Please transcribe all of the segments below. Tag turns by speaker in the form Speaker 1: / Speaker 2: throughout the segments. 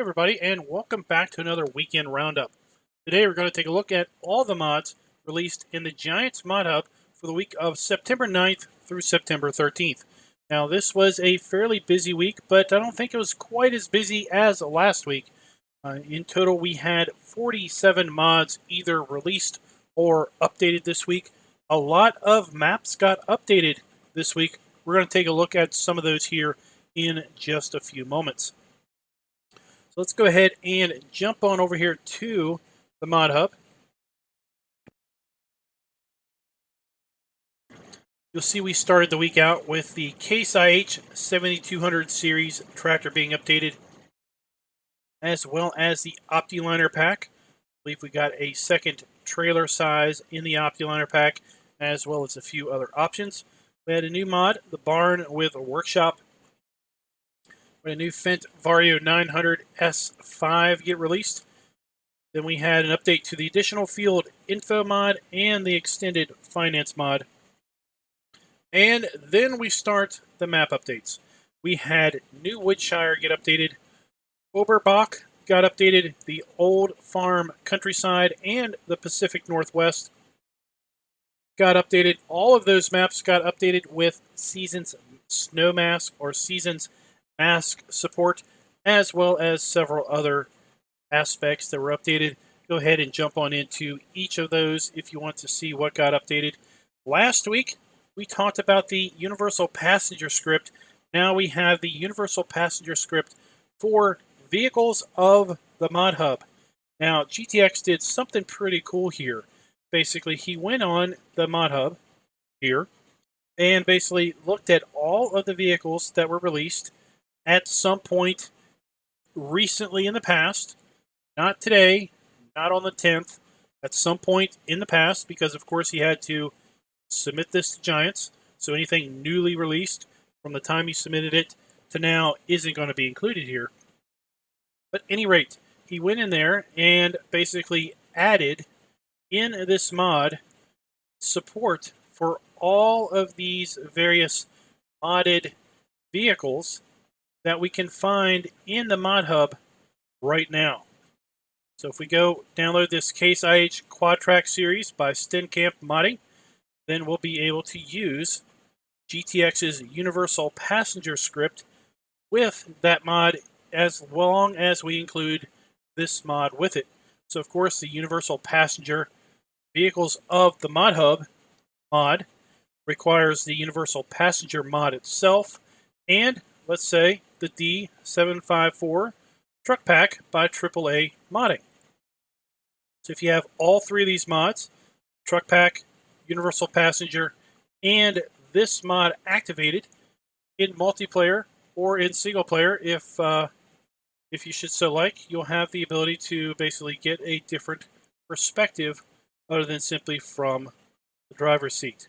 Speaker 1: Everybody, and welcome back to another weekend roundup. Today we're going to take a look at all the mods released in the Giants Mod Hub for the week of September 9th through September 13th. Now, this was a fairly busy week, but I don't think it was quite as busy as last week. In total, we had 47 mods either released or updated this week. A lot of maps got updated this week. We're going to take a look at some of those here in just a few moments. So let's go ahead and jump on over here to the Mod Hub. You'll see we started the week out with the Case IH 7200 series tractor being updated, as well as the OptiLiner pack. I believe we got a second trailer size in the OptiLiner pack, as well as a few other options. We had a new mod, the barn with a workshop. We had a new Fendt Vario 900 S5 get released. Then we had an update to the additional field info mod and the extended finance mod. And then we start the map updates. We had New Woodshire get updated, Oberbach got updated, the Old Farm Countryside and the Pacific Northwest got updated. All of those maps got updated with Seasons Snow Mask or Seasons Mask support, as well as several other aspects that were updated. Go ahead and jump on into each of those if you want to see what got updated. Last week, we talked about the Universal Passenger script. Now we have the Universal Passenger script for vehicles of the Mod Hub. Now, GTX did something pretty cool here. Basically, he went on the Mod Hub here and basically looked at all of the vehicles that were released at some point recently in the past, not today, not on the 10th, at some point in the past, because of course he had to submit this to Giants, so anything newly released from the time he submitted it to now isn't going to be included here. But at any rate, he went in there and basically added in this mod support for all of these various modded vehicles that we can find in the Mod Hub right now. So if we go download this Case IH Quad Track series by Stenkamp Modding, then we'll be able to use GTX's Universal Passenger script with that mod as long as we include this mod with it. So of course the Universal Passenger Vehicles of the Mod Hub mod requires the Universal Passenger mod itself and, let's say, the D754 Truck Pack by AAA Modding. So if you have all three of these mods, Truck Pack, Universal Passenger, and this mod activated in multiplayer or in single player, if you should so like, you'll have the ability to basically get a different perspective other than simply from the driver's seat.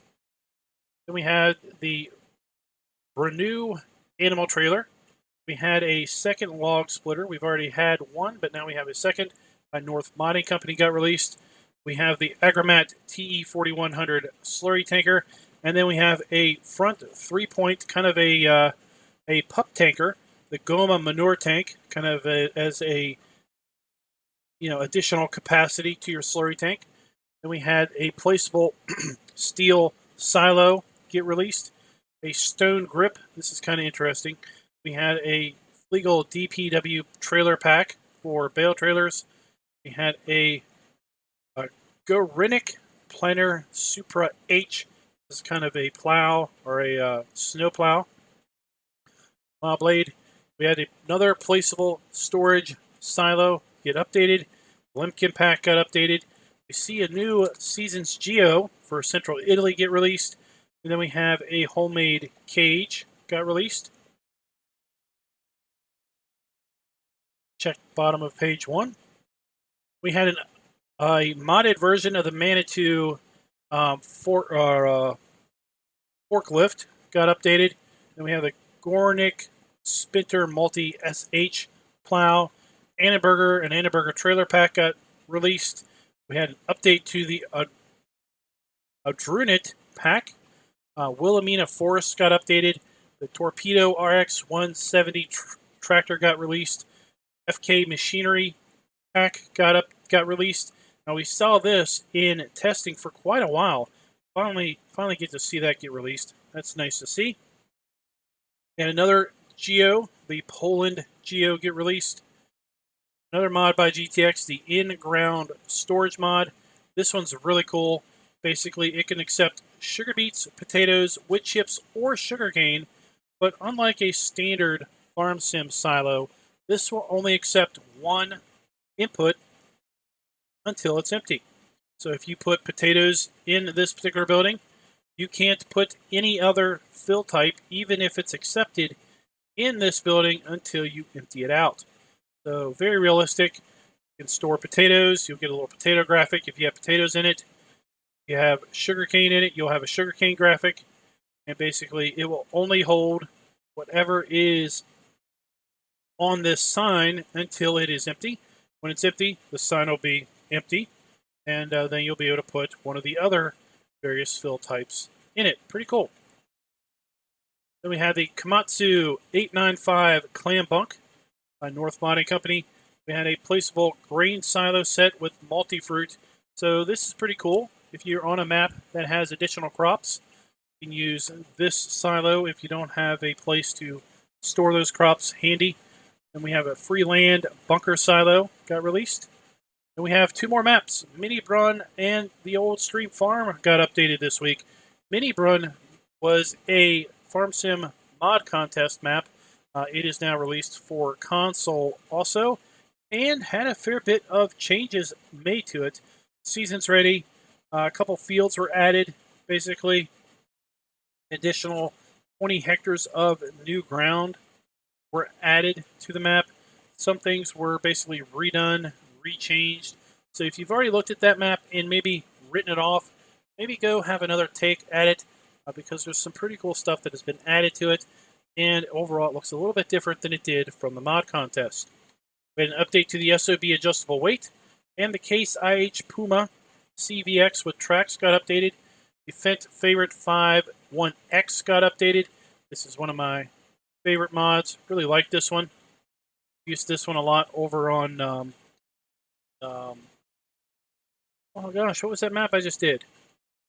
Speaker 1: Then we had the Bruneau animal trailer. We had a second log splitter. We've already had one, but now we have a second. By North Modding Company got released. We have the Agrimat TE 4100 slurry tanker, and then we have a front 3-point kind of a pup tanker, the Goma manure tank, kind of as a additional capacity to your slurry tank. Then we had a placeable steel silo get released, a stone grip. This is kind of interesting. We had a Fliegl DPW trailer pack for bale trailers. We had a Gorenc Planner Supra H. This is kind of a plow or a snow plow. Plow blade. We had another placeable storage silo get updated. Lemkin pack got updated. We see a new Seasons Geo for Central Italy get released. And then we have a homemade cage got released. Check bottom of page 1. We had a modded version of the Manitou forklift got updated. Then we have the Gorenc Spinter Multi SH plow. ANNABURGER and ANNABURGER trailer pack got released. We had an update to the Agrimat pack. Wilhelmina Forest got updated. The Torpedo RX 170 tractor got released. FK Machinery Pack got released. Now we saw this in testing for quite a while. Finally get to see that get released. That's nice to see. And another Geo, the Poland Geo, get released. Another mod by GTX, the in-ground storage mod. This one's really cool. Basically, it can accept sugar beets, potatoes, wood chips, or sugarcane, but unlike a standard farm sim silo, this will only accept one input until it's empty. So if you put potatoes in this particular building, you can't put any other fill type, even if it's accepted in this building, until you empty it out. So very realistic. You can store potatoes. You'll get a little potato graphic if you have potatoes in it. If you have sugarcane in it, you'll have a sugarcane graphic. And basically, it will only hold whatever is on this sign until it is empty. When it's empty, the sign will be empty. And then you'll be able to put one of the other various fill types in it. Pretty cool. Then we have the Komatsu 895 Clambunk by North Modding Company. We had a placeable grain silo set with Multifruit. So this is pretty cool. If you're on a map that has additional crops, you can use this silo if you don't have a place to store those crops handy. Then we have a Freeland bunker silo got released. And we have two more maps. Mini Brun and the old Stream Farm got updated this week. Mini Brun was a Farm Sim mod contest map. It is now released for console also, and had a fair bit of changes made to it. Season's ready. A couple fields were added. Basically, additional 20 hectares of new ground were added to the map. Some things were basically redone, rechanged. So if you've already looked at that map and maybe written it off, maybe go have another take at it, because there's some pretty cool stuff that has been added to it, and overall it looks a little bit different than it did from the mod contest. We had an update to the SOB adjustable weight, and the Case IH Puma CVX with tracks got updated. The Fendt Favorite 5 1X got updated. This is one of my favorite mods. Really like this one. Used this one a lot over on oh gosh, what was that map I just did?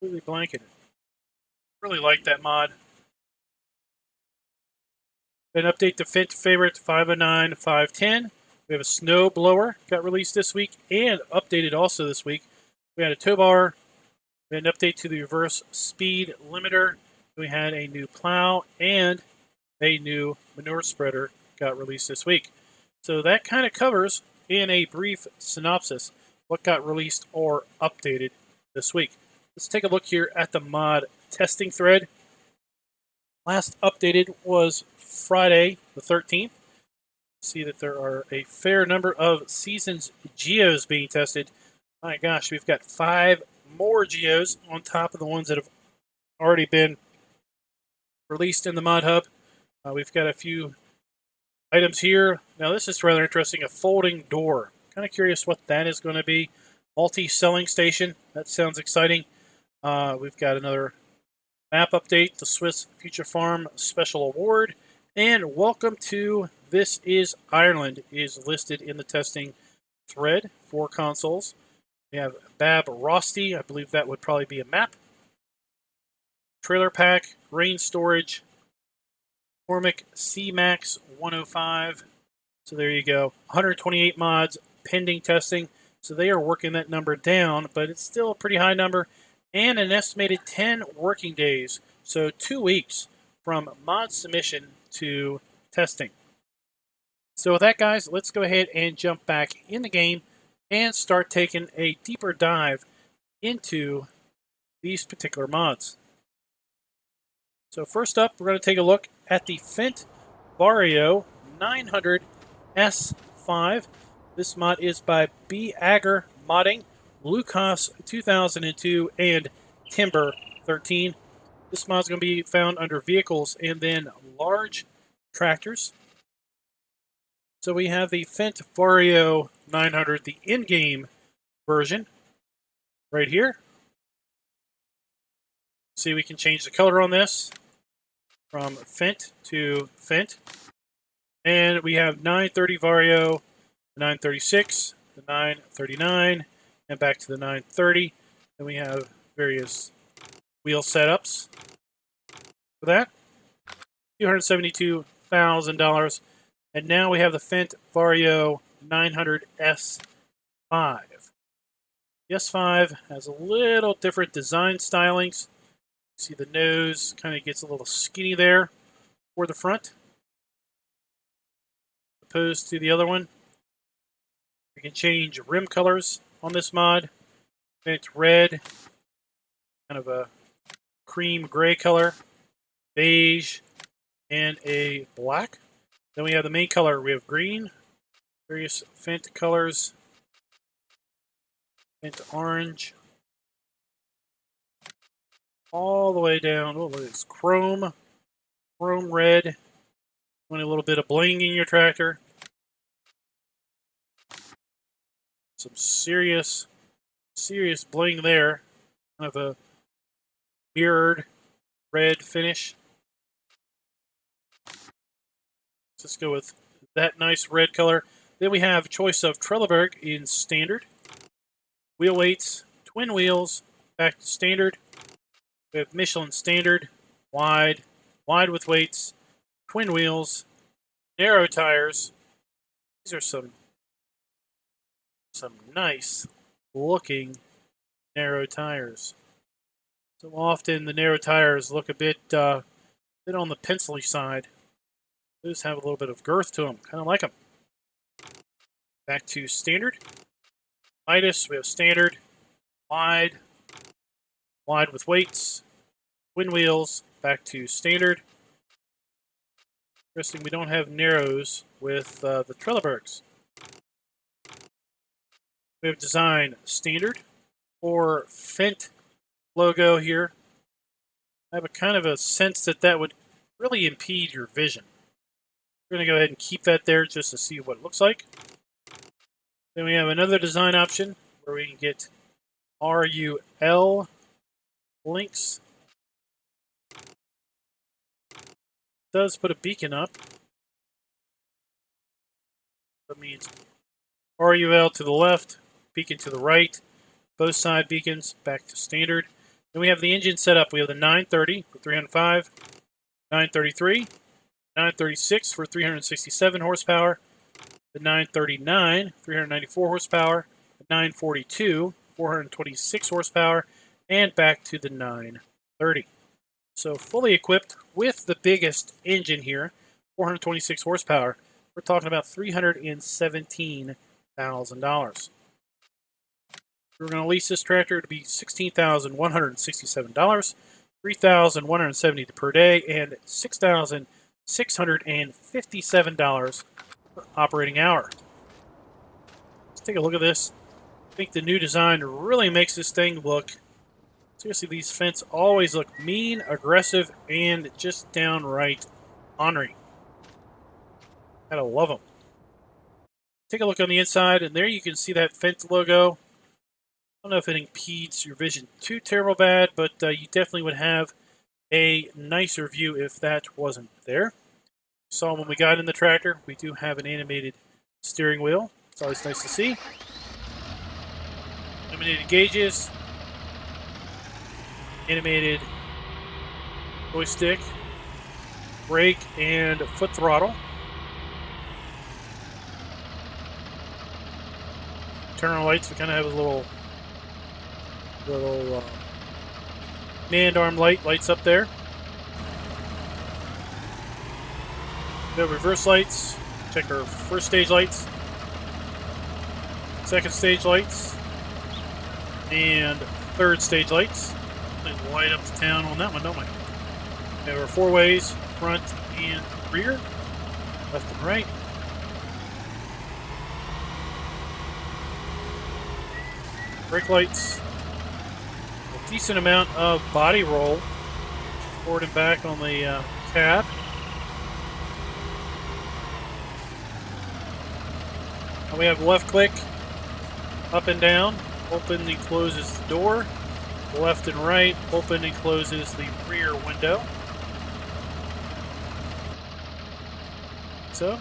Speaker 1: Completely blanking. Really like that mod. An update to Fendt Favorite 509 510. We have a snow blower got released this week and updated also this week. We had a tow bar. We had an update to the reverse speed limiter. We had a new plow and a new manure spreader got released this week. So that kind of covers, in a brief synopsis, what got released or updated this week. Let's take a look here at the mod testing thread. Last updated was Friday the 13th. See that there are a fair number of Seasons Geos being tested. My gosh, we've got 5 more Geos on top of the ones that have already been released in the ModHub. We've got a few items here. Now this is rather interesting, a folding door. Kind of curious what that is going to be. Multi-selling station, that sounds exciting. We've got another map update, the Swiss Future Farm Special Award, and welcome to This is Ireland is listed in the testing thread for consoles. We have Bab Rosti, I believe that would probably be a map. Trailer pack, grain storage, Cormac C-Max 105. So there you go. 128 mods pending testing. So they are working that number down, but it's still a pretty high number. And an estimated 10 working days. So 2 weeks from mod submission to testing. So with that, guys, let's go ahead and jump back in the game and start taking a deeper dive into these particular mods. So first up, we're going to take a look at the Fendt Vario 900 S5. This mod is by Agrimat Modding, Lucas 2002, and Timber 13. This mod is going to be found under Vehicles and then Large Tractors. So we have the Fendt Vario 900, the in-game version, right here. See, we can change the color on this from Fendt to Fendt. And we have 930 Vario the 936, the 939, and back to the 930. Then we have various wheel setups for that. $272,000. And now we have the Fendt Vario 900 S5. The S5 has a little different design stylings. See the nose kind of gets a little skinny there for the front, opposed to the other one. We can change rim colors on this mod. It's red, kind of a cream gray color, beige, and a black. Then we have the main color. We have green, various Fendt colors, Fendt orange, all the way down. Oh, look at this chrome red. Want a little bit of bling in your tractor. Some serious bling there. Kind of a mirrored red finish. Let's go with that nice red color. Then we have choice of Trelleborg in standard. Wheel weights, twin wheels, back to standard. We have Michelin standard, wide with weights, twin wheels, narrow tires. These are some nice looking narrow tires. So often the narrow tires look a bit on the pencil-y side. Those have a little bit of girth to them. Kind of like them. Back to standard. Midas, we have standard, wide with weights, twin wheels, back to standard. Interesting, we don't have narrows with the Trelleborgs. We have design standard or Fendt logo here. I have a kind of a sense that would really impede your vision. We're going to go ahead and keep that there just to see what it looks like. Then we have another design option where we can get RUL links. It does put a beacon up. That means RUL to the left, beacon to the right, both side beacons back to standard. Then we have the engine set up. We have the 930 for 305, 933, 936 for 367 horsepower, the 939, 394 horsepower, the 942, 426 horsepower, and back to the 930. So fully equipped with the biggest engine here, 426 horsepower. We're talking about $317,000. We're going to lease this tractor to be $16,167, $3,170 per day, and $6,657 per operating hour. Let's take a look at this. I think the new design really makes this thing look, seriously, these Fendts always look mean, aggressive, and just downright ornery. Gotta love them. Take a look on the inside, and there you can see that Fendt logo. I don't know if it impedes your vision too terrible bad, but you definitely would have a nicer view if that wasn't there. Saw when we got in the tractor, we do have an animated steering wheel. It's always nice to see. Illuminated gauges, animated joystick, brake, and foot throttle. Turn on lights, we kind of have a little manned arm lights up there. We have reverse lights. Check our first stage lights, second stage lights, and third stage lights. They light up the town on that one, don't we? We have our four ways, front and rear, left and right. Brake lights. A decent amount of body roll forward and back on the cab. And we have left click, up and down, open and closes the door. Left and right, open and closes the rear window. So,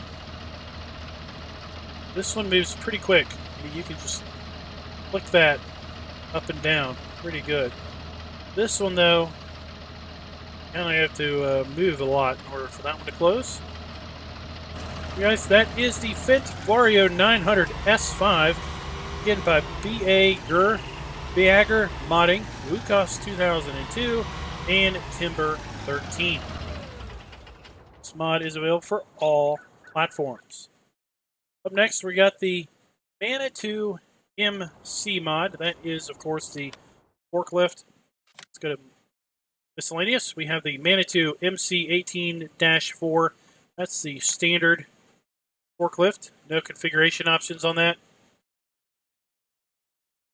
Speaker 1: This one moves pretty quick. I mean, you can just flick that up and down pretty good. This one, though, kind of have to move a lot in order for that one to close. You guys, that is the Fendt Vario 900 S5, again by Agrimat Modding, Lucas 2002, and Timber 13. This mod is available for all platforms. Up next, we got the Manitou MC mod. That is, of course, the forklift. Let's go to miscellaneous. We have the Manitou MC 18-4. That's the standard forklift. No configuration options on that.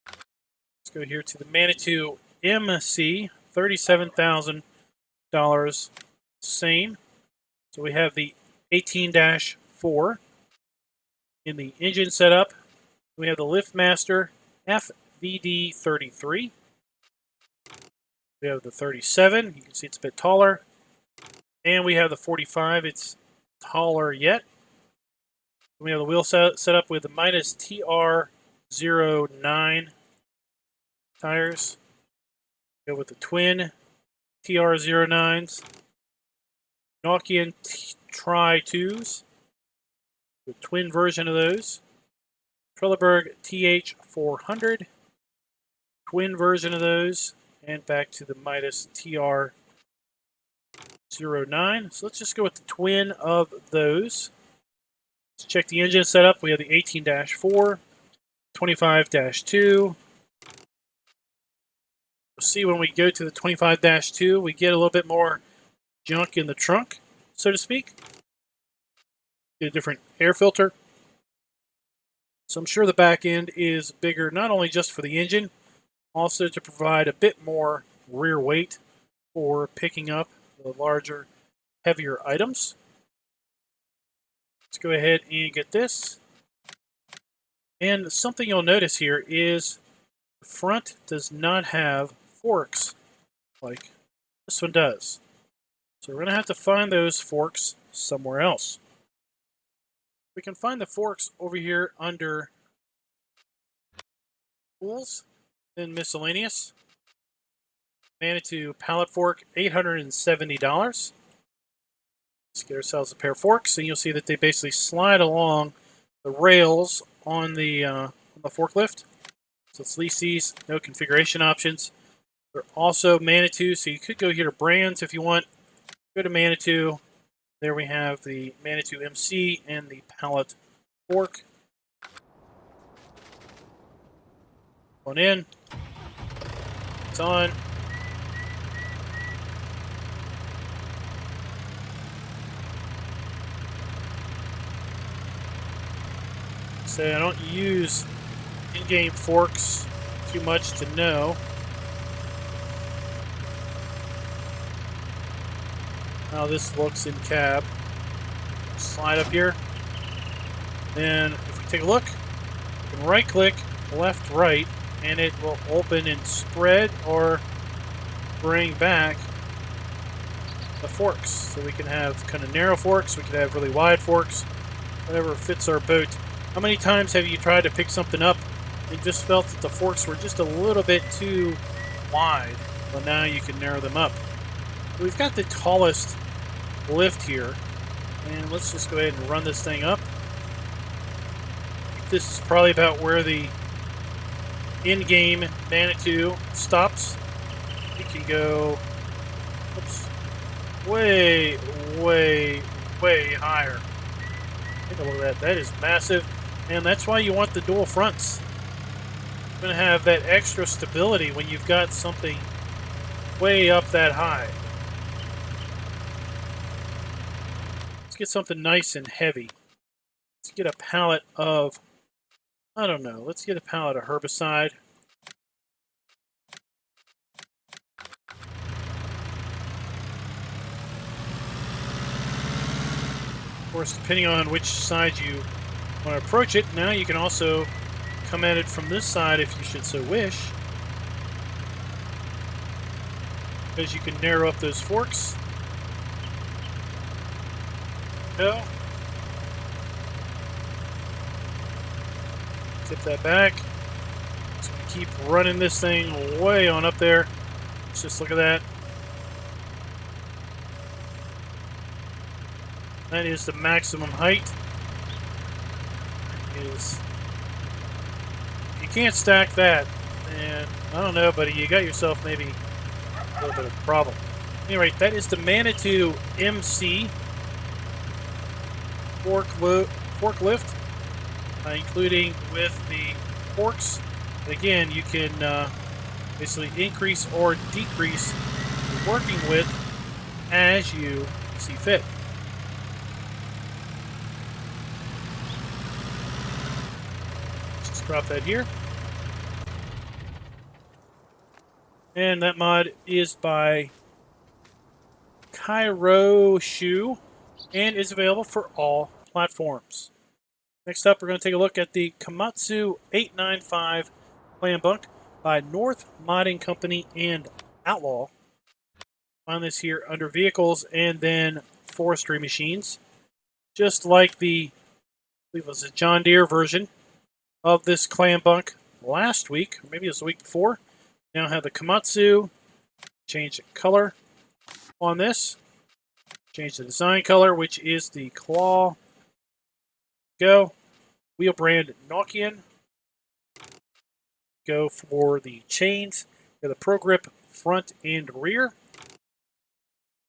Speaker 1: Let's go here to the Manitou MC, $37,000. Same. So we have the 18-4. In the engine setup, we have the LiftMaster FVD33. We have the 37. You can see it's a bit taller. And we have the 45. It's taller yet. We have the wheel set up with the minus TR09 tires. Go with the twin TR09s. Nokian Tri-2s. The twin version of those. Trelleborg TH400. Twin version of those. And back to the minus TR09. So let's just go with the twin of those. Let's check the engine setup. We have the 18-4, 25-2. You'll see when we go to the 25-2, we get a little bit more junk in the trunk, so to speak. Get a different air filter. So I'm sure the back end is bigger, not only just for the engine, also to provide a bit more rear weight for picking up the larger, heavier items. Let's go ahead and get this. And something you'll notice here is the front does not have forks like this one does. So we're going to have to find those forks somewhere else. We can find the forks over here under tools, then miscellaneous. Manitou pallet fork, $870. Let's get ourselves a pair of forks, and you'll see that they basically slide along the rails on the forklift. So let's lease these. No configuration options. They're also Manitou, so you could go here to brands if you want. Go to Manitou. There we have the Manitou MC and the pallet fork. One in. It's on. So I don't use in-game forks too much to know how this looks in cab. Slide up here. Then if we take a look, we can right click, left, right, and it will open and spread or bring back the forks. So we can have kind of narrow forks, we could have really wide forks, whatever fits our boat. How many times have you tried to pick something up and just felt that the forks were just a little bit too wide? Well, now you can narrow them up. We've got the tallest lift here, and let's just go ahead and run this thing up. This is probably about where the in-game Manitou stops. We can go way, way, way higher. Take a look at that. That is massive, and that's why you want the dual fronts. You're going to have that extra stability when you've got something way up that high. Let's get something nice and heavy. Let's get a pallet of, I don't know, let's get a pallet of herbicide. Of course, depending on which side you want to approach it, now you can also come at it from this side if you should so wish, because you can narrow up those forks. Go. tip that back. Just gonna keep running this thing way on up there. Let's just look at that. That is the maximum height. If you can't stack that, then I don't know, buddy, you got yourself maybe a little bit of a problem. Anyway, that is the Manitou MC forklift, including with the forks. Again, you can basically increase or decrease the working width as you see fit. Just drop that here. And that mod is by Shoe and is available for all platforms. Next up, we're going to take a look at the Komatsu 895 Clambunk by North Modding Company and Outlaw. Find this here under Vehicles and then Forestry Machines. Just like the, I believe it was a John Deere version of this Clambunk last week, or maybe it was the week before. Now have the Komatsu, change the color on this, change the design color, which is the claw. Go. Wheel brand Nokian. Go for the chains. Go the Pro Grip front and rear.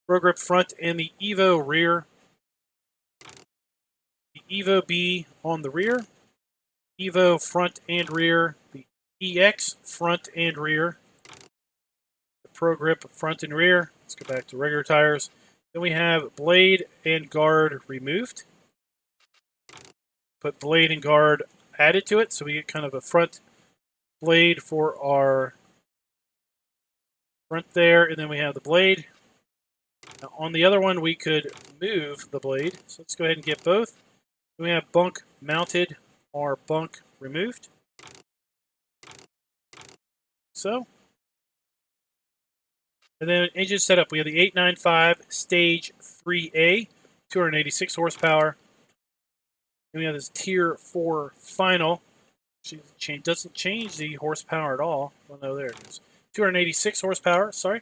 Speaker 1: Pro Grip front and the Evo rear. The Evo B on the rear. Evo front and rear. The EX front and rear. The Pro Grip front and rear. Let's go back to regular tires. Then we have blade and guard removed. Put blade and guard added to it, so we get kind of a front blade for our front there, and then we have the blade. Now on the other one, we could move the blade, so let's go ahead and get both. Then we have bunk mounted or bunk removed. So. And then engine setup, we have the 895 Stage 3A, 286 horsepower. Then we have this Tier 4 Final. It doesn't change the horsepower at all. Well, no, there it is. 286 horsepower, sorry.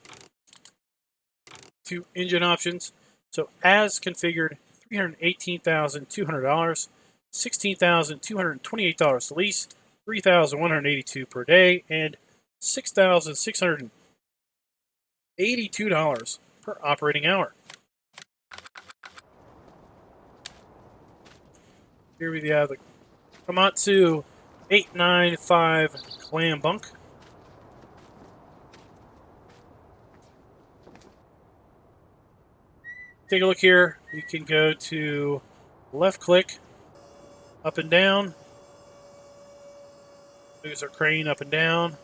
Speaker 1: 2 engine options. So as configured, $318,200, $16,228 to lease, $3,182 per day, and $6,682 per operating hour. Here we have the Komatsu 895 Clambunk. Take a look here. You can go to left click, up and down. Moves our crane up and down,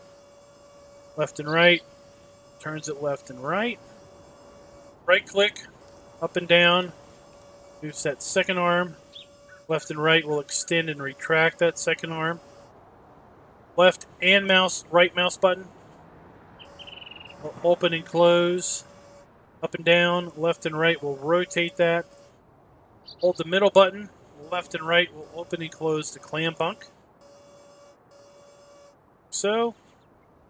Speaker 1: left and right. Turns it left and right. Right click, up and down. Moves that second arm. Left and right will extend and retract that second arm. Left and right mouse button will open and close. Up and down, left and right will rotate that. Hold the middle button, left and right will open and close the Clambunk. So,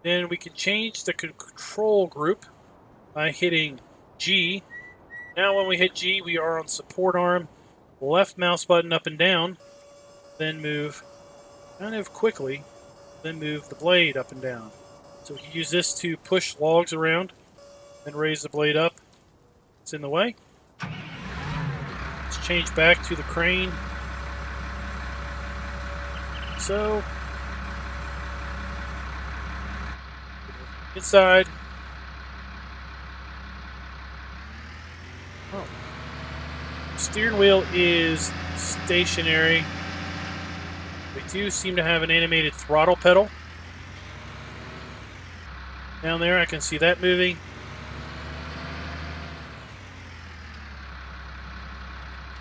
Speaker 1: then we can change the control group by hitting G. Now when we hit G, we are on support arm. Left mouse button up and down, then move kind of quickly, then move the blade up and down. So we can use this to push logs around and raise the blade up. It's in the way. Let's change back to the crane. So, inside. Oh. Steering wheel is stationary. We do seem to have an animated throttle pedal. Down there, I can see that moving.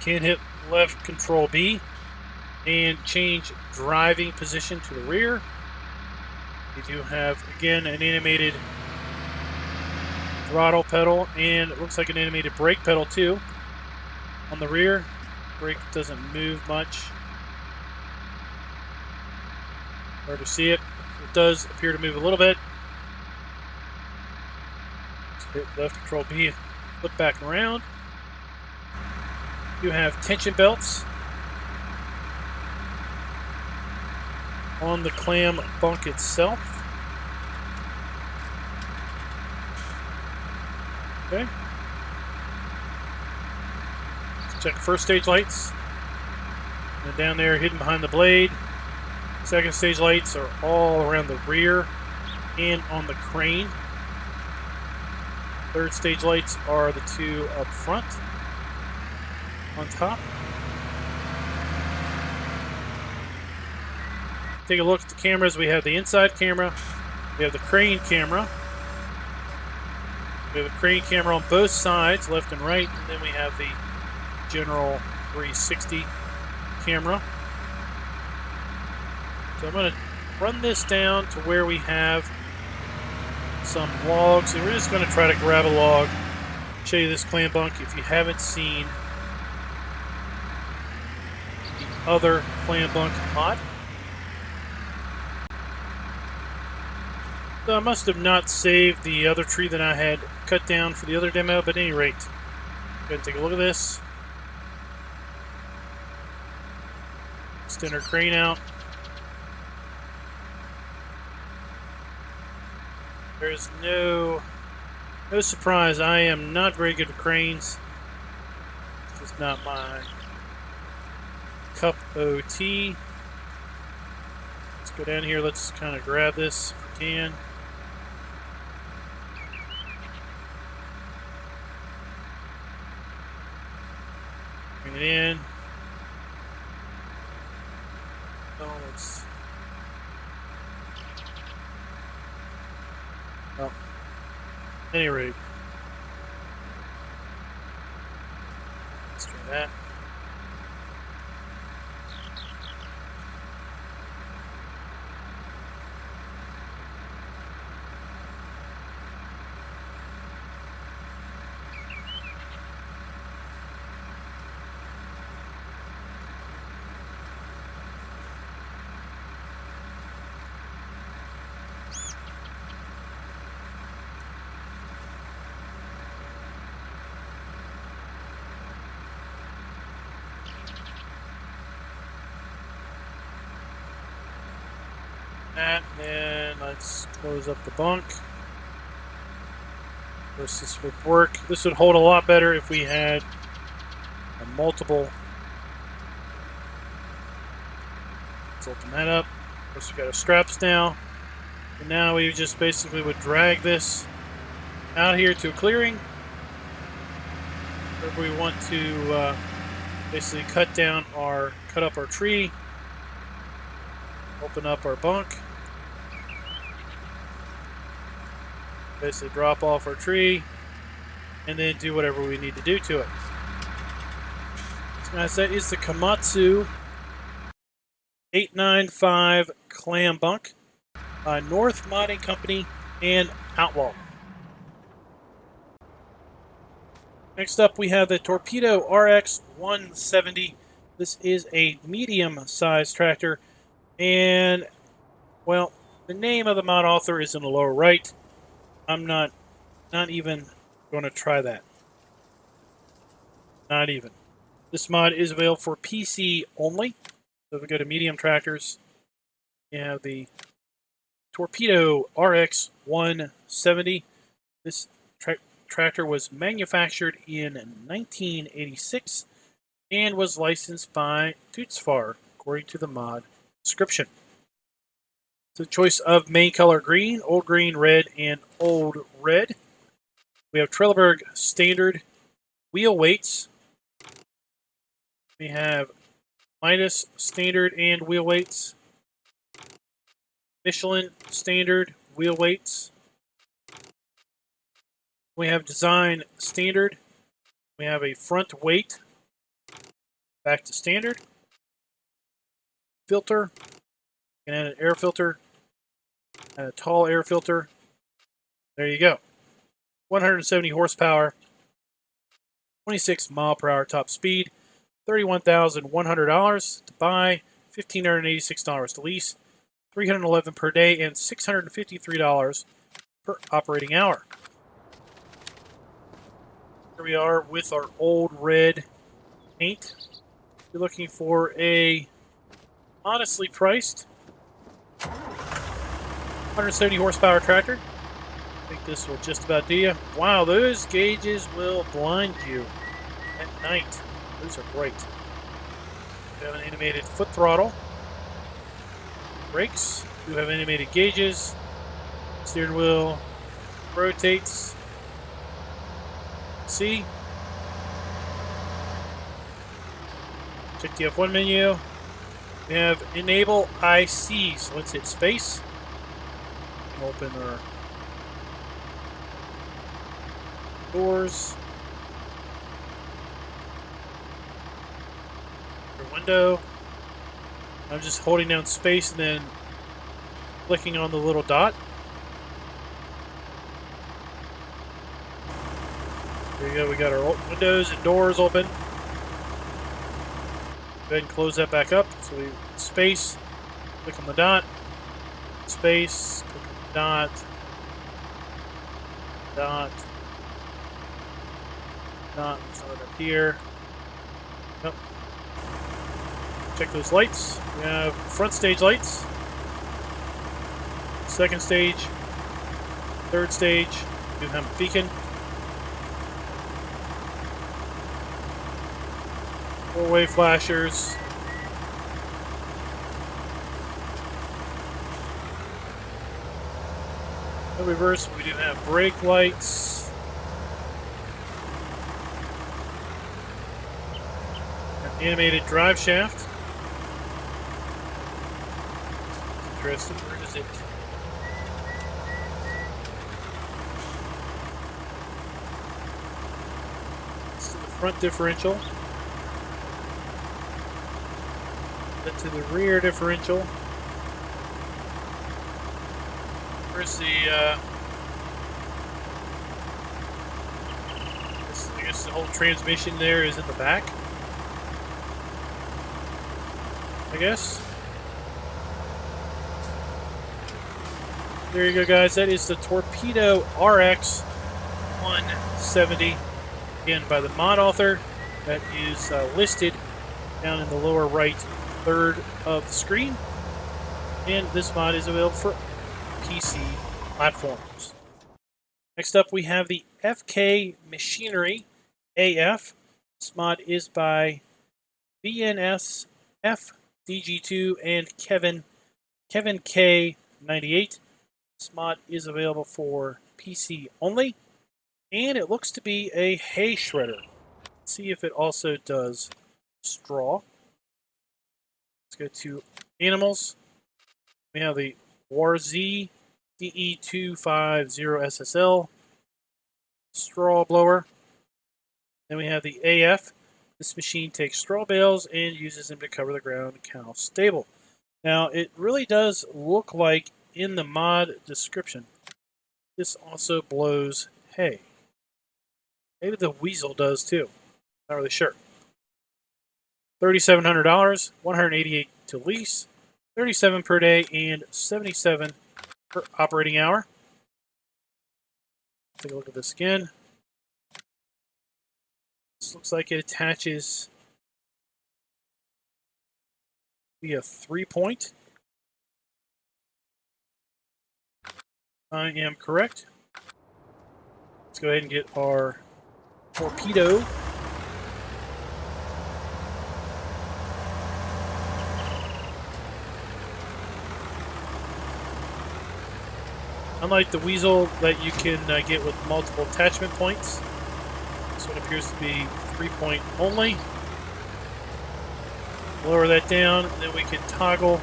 Speaker 1: Can hit left control B and change driving position to the rear. We do have, again, an animated throttle pedal, and it looks like an animated brake pedal too. On the rear, brake doesn't move much. Hard to see it. It does appear to move a little bit. Let's hit left control B, flip back around. You have tension belts on the Clambunk itself. Okay. Let's check first stage lights. And down there, hidden behind the blade. Second stage lights are all around the rear and on the crane. Third stage lights are the two up front on top. Take a look at the cameras. We have the inside camera. We have the crane camera. We have a crane camera on both sides, left and right, and then we have the general 360 camera. So I'm going to run this down to where we have some logs, and we're just going to try to grab a log, show you this Clambunk if you haven't seen the other Clambunk mod. So I must have not saved the other tree that I had cut down for the other demo, but at any rate, go ahead and take a look at this. Extend our crane out. There's no surprise. I am not very good at cranes. This is not my cup of tea. Let's go down here. Let's kind of grab this if we can. Bring it in. Oh, let's. Well, at any rate, let's try that. And then let's close up the bunk. Of course, this would work. This would hold a lot better if we had a multiple. Let's open that up. Of course, we got our straps now. And now we just basically would drag this out here to a clearing. If we want to basically cut up our tree. Open up our bunk. Basically drop off our tree and then do whatever we need to do to it. So guys, that is the Komatsu 895 Clambunk by North Modding Company and Outlaw. Next up we have the Torpedo RX 170. This is a medium-sized tractor. And, well, the name of the mod author is in the lower right. I'm not even going to try that. Not even. This mod is available for PC only. So if we go to medium tractors, you have the Torpedo RX 170. This tractor was manufactured in 1986 and was licensed by Tutsfar, according to the mod description. It's a choice of main color green, old green, red, and old red. We have Trelleborg standard wheel weights. We have Midas standard and wheel weights. Michelin standard wheel weights. We have design standard. We have a front weight. Back to standard. Filter. You can add an air filter and a tall air filter. There you go. 170 horsepower, 26 mile per hour top speed, $31,100 to buy, $1,586 to lease. $311 per day and $653 per operating hour. Here we are with our old red paint. You're looking for a honestly priced 170 horsepower tractor. I think this will just about do you. Wow, those gauges will blind you at night. Those are bright. We have an animated foot throttle. Brakes. We have animated gauges. Steering wheel rotates. See? Check the F1 menu. We have enable ICs. Let's hit space. Open our doors. Your window. I'm just holding down space and then clicking on the little dot. There you go, we got our windows and doors open. Go ahead and close that back up. So we space, click on the dot, space, click on the dot, dot, dot, start up here. Yep. Check those lights. We have front stage lights, second stage, third stage. We have a beacon. Four-way flashers. No reverse, we do have brake lights. An animated drive shaft. Interesting, where is it? It's to the front differential. Then to the rear differential. Where's the, I guess the whole transmission there is in the back. I guess. There you go, guys. That is the Torpedo RX 170. Again, by the mod author. That is listed down in the lower right third of the screen. And this mod is available for PC platforms. Next up, we have the FK Machinery AF. This mod is by BNS FDG2 and Kevin K98. This mod is available for PC only, and it looks to be a hay shredder. Let's see if it also does straw. Let's go to animals. We have the WARZ DE250 SSL straw blower. Then we have the AF. This machine takes straw bales and uses them to cover the ground cow stable. Now, it really does look like in the mod description, this also blows hay. Maybe the Weasel does too. Not really sure. $3,700, $188 to lease, $37 per day, and $77 per operating hour. Take a look at this again. This looks like it attaches via 3-point. I am correct. Let's go ahead and get our Torpedo. Unlike the Weasel that you can get with multiple attachment points, this one appears to be 3-point only. Lower that down, and then we can toggle,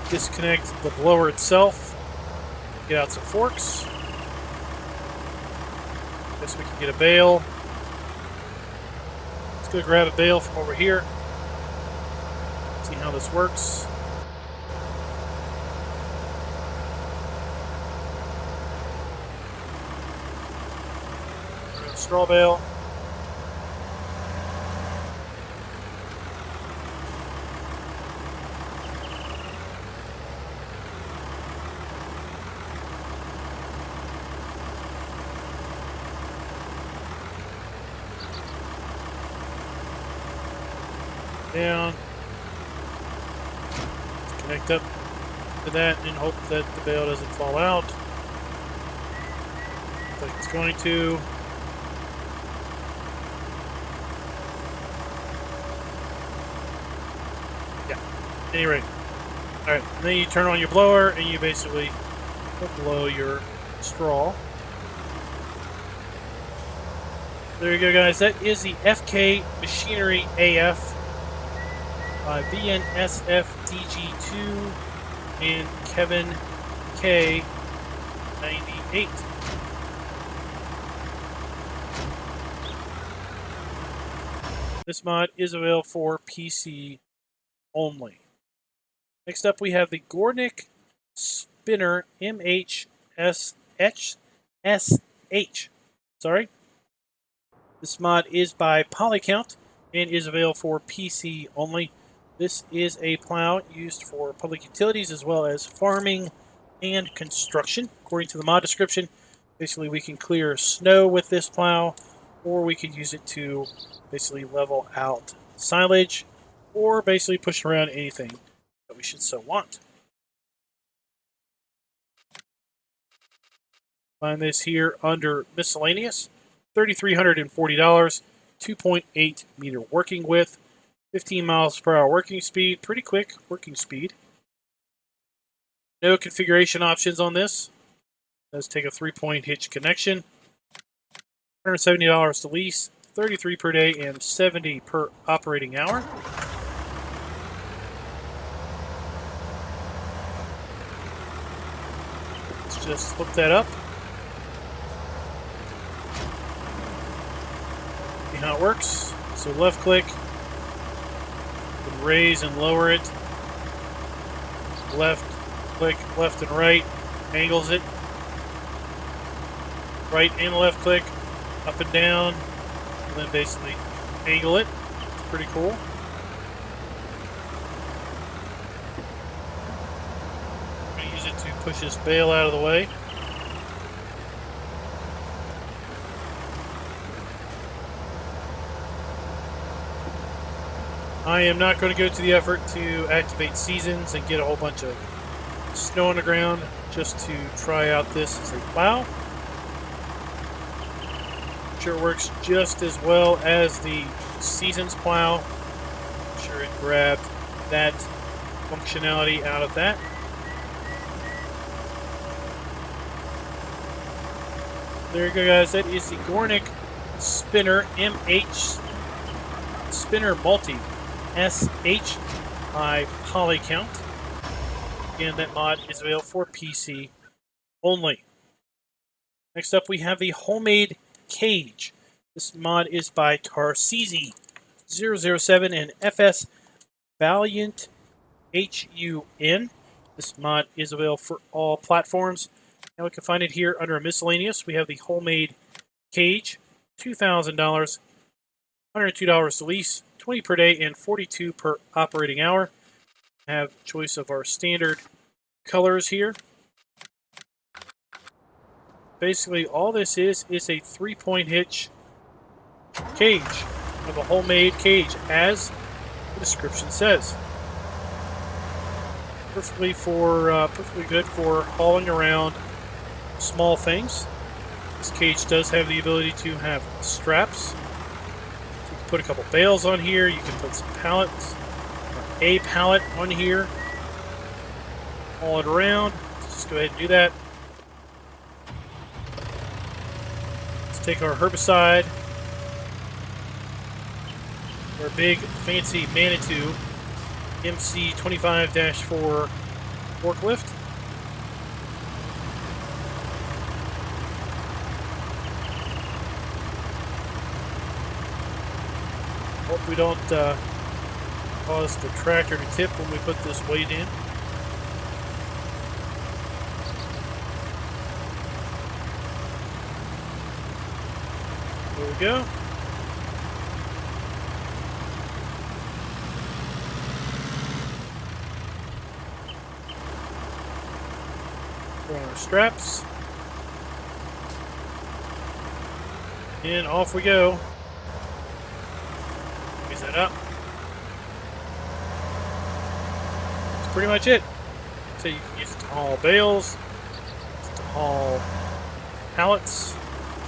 Speaker 1: disconnect the blower itself, get out some forks. Guess we can get a bale. Let's go grab a bale from over here. See how this works. Straw bale. down. Connect up to that and hope that the bale doesn't fall out. Like it's going to. Yeah, at any rate. Alright, then you turn on your blower and you basically blow your straw. There you go, guys. That is the FK Machinery AF VNSFDG2 and Kevin K98. This mod is available for PC only. Next up, we have the Gorenc Spinner MHSH. Sorry. This mod is by Polycount and is available for PC only. This is a plow used for public utilities as well as farming and construction. According to the mod description, basically we can clear snow with this plow, or we can use it to basically level out silage, or basically push around anything that we should so want. Find this here under miscellaneous, $3,340, 2.8 meter working width, 15 miles per hour working speed, pretty quick working speed. No configuration options on this. Does take a 3-point hitch connection. $170 to lease, $33 per day and $70 per operating hour. Let's just flip that up. See how it works. So left click, raise and lower it. Left click, left and right, angles it. Right and left click, up and down, and then basically angle it. It's pretty cool. I'm going to use it to push this bale out of the way. I am not going to go to the effort to activate seasons and get a whole bunch of snow on the ground just to try out this as a plow. I'm sure it works just as well as the seasons plow. I'm sure it grabbed that functionality out of that. There you go, guys. That is the Gorenc Spinner MH Spinner Multi SH by Polycount. Again, that mod is available for PC only. Next up, we have the Homemade Cage. This mod is by Tarcisi007 and FS Valiant HUN. This mod is available for all platforms. Now we can find it here under miscellaneous. We have the Homemade Cage, $2,000, $102 to lease, $20 per day and $42 per operating hour. Have choice of our standard colors here. Basically, all this is a 3-point hitch cage of a homemade cage, as the description says. Perfectly good for hauling around small things. This cage does have the ability to have straps. Put a couple bales on here. You can put some pallets, or a pallet on here. Haul it around. Just go ahead and do that. Let's take our herbicide, our big fancy Manitou MC 25-4 forklift. Hope we don't cause the tractor to tip when we put this weight in. There we go. Throw on our straps. And off we go. That up. pretty much it. So you can use it to haul bales, to haul pallets,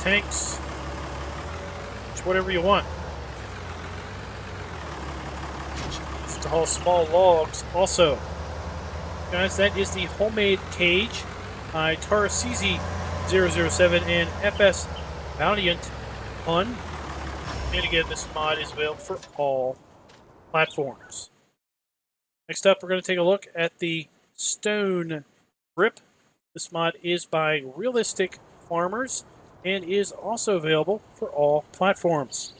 Speaker 1: tanks, just whatever you want. Use it to haul small logs also. Guys, that is the homemade cage by Tarasizi007 and FS Valiant Pun. And again, this mod is available for all platforms. Next up, we're going to take a look at the Stone Grip. This mod is by Realistic Farmers and is also available for all platforms.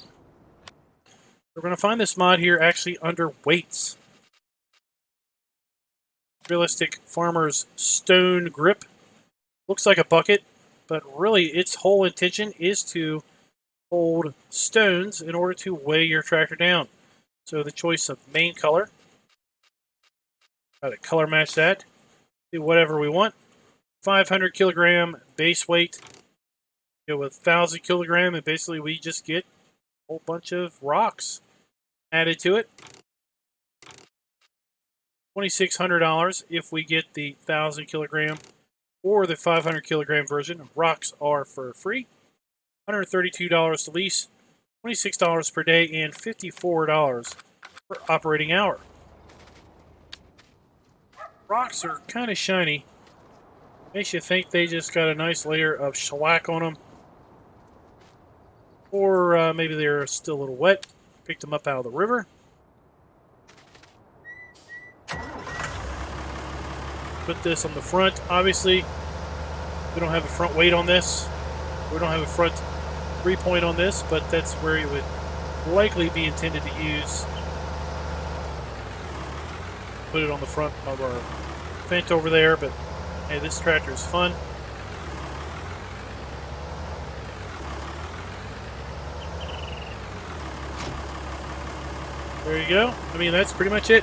Speaker 1: We're going to find this mod here actually under weights. Realistic Farmers Stone Grip. Looks like a bucket, but really its whole intention is to hold stones in order to weigh your tractor down. So the choice of main color, try to color match that, do whatever we want. 500 kilogram base weight, go with 1,000 kilogram, and basically we just get a whole bunch of rocks added to it. $2,600 if we get the 1,000 kilogram or the 500 kilogram version. Rocks are for free. $132 to lease, $26 per day, and $54 per operating hour. Rocks are kind of shiny. Makes you think they just got a nice layer of shellac on them. Or maybe they're still a little wet. Picked them up out of the river. Put this on the front. Obviously, we don't have a front weight on this. We don't have a front 3-point on this, but that's where it would likely be intended to use. Put it on the front of our Fendt over there, but hey, this tractor is fun. There you go. I mean, that's pretty much it.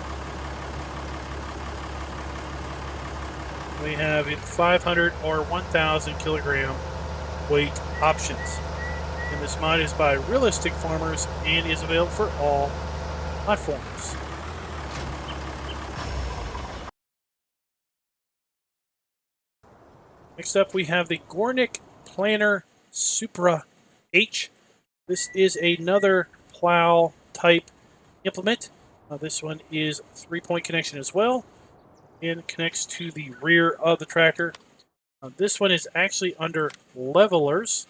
Speaker 1: We have 500 or 1,000 kilogram weight options. And this mod is by Realistic Farmers and is available for all platforms. Next up, we have the Gorenc Planner Supra H. This is another plow type implement. This one is 3-point connection as well, and connects to the rear of the tractor. This one is actually under levelers.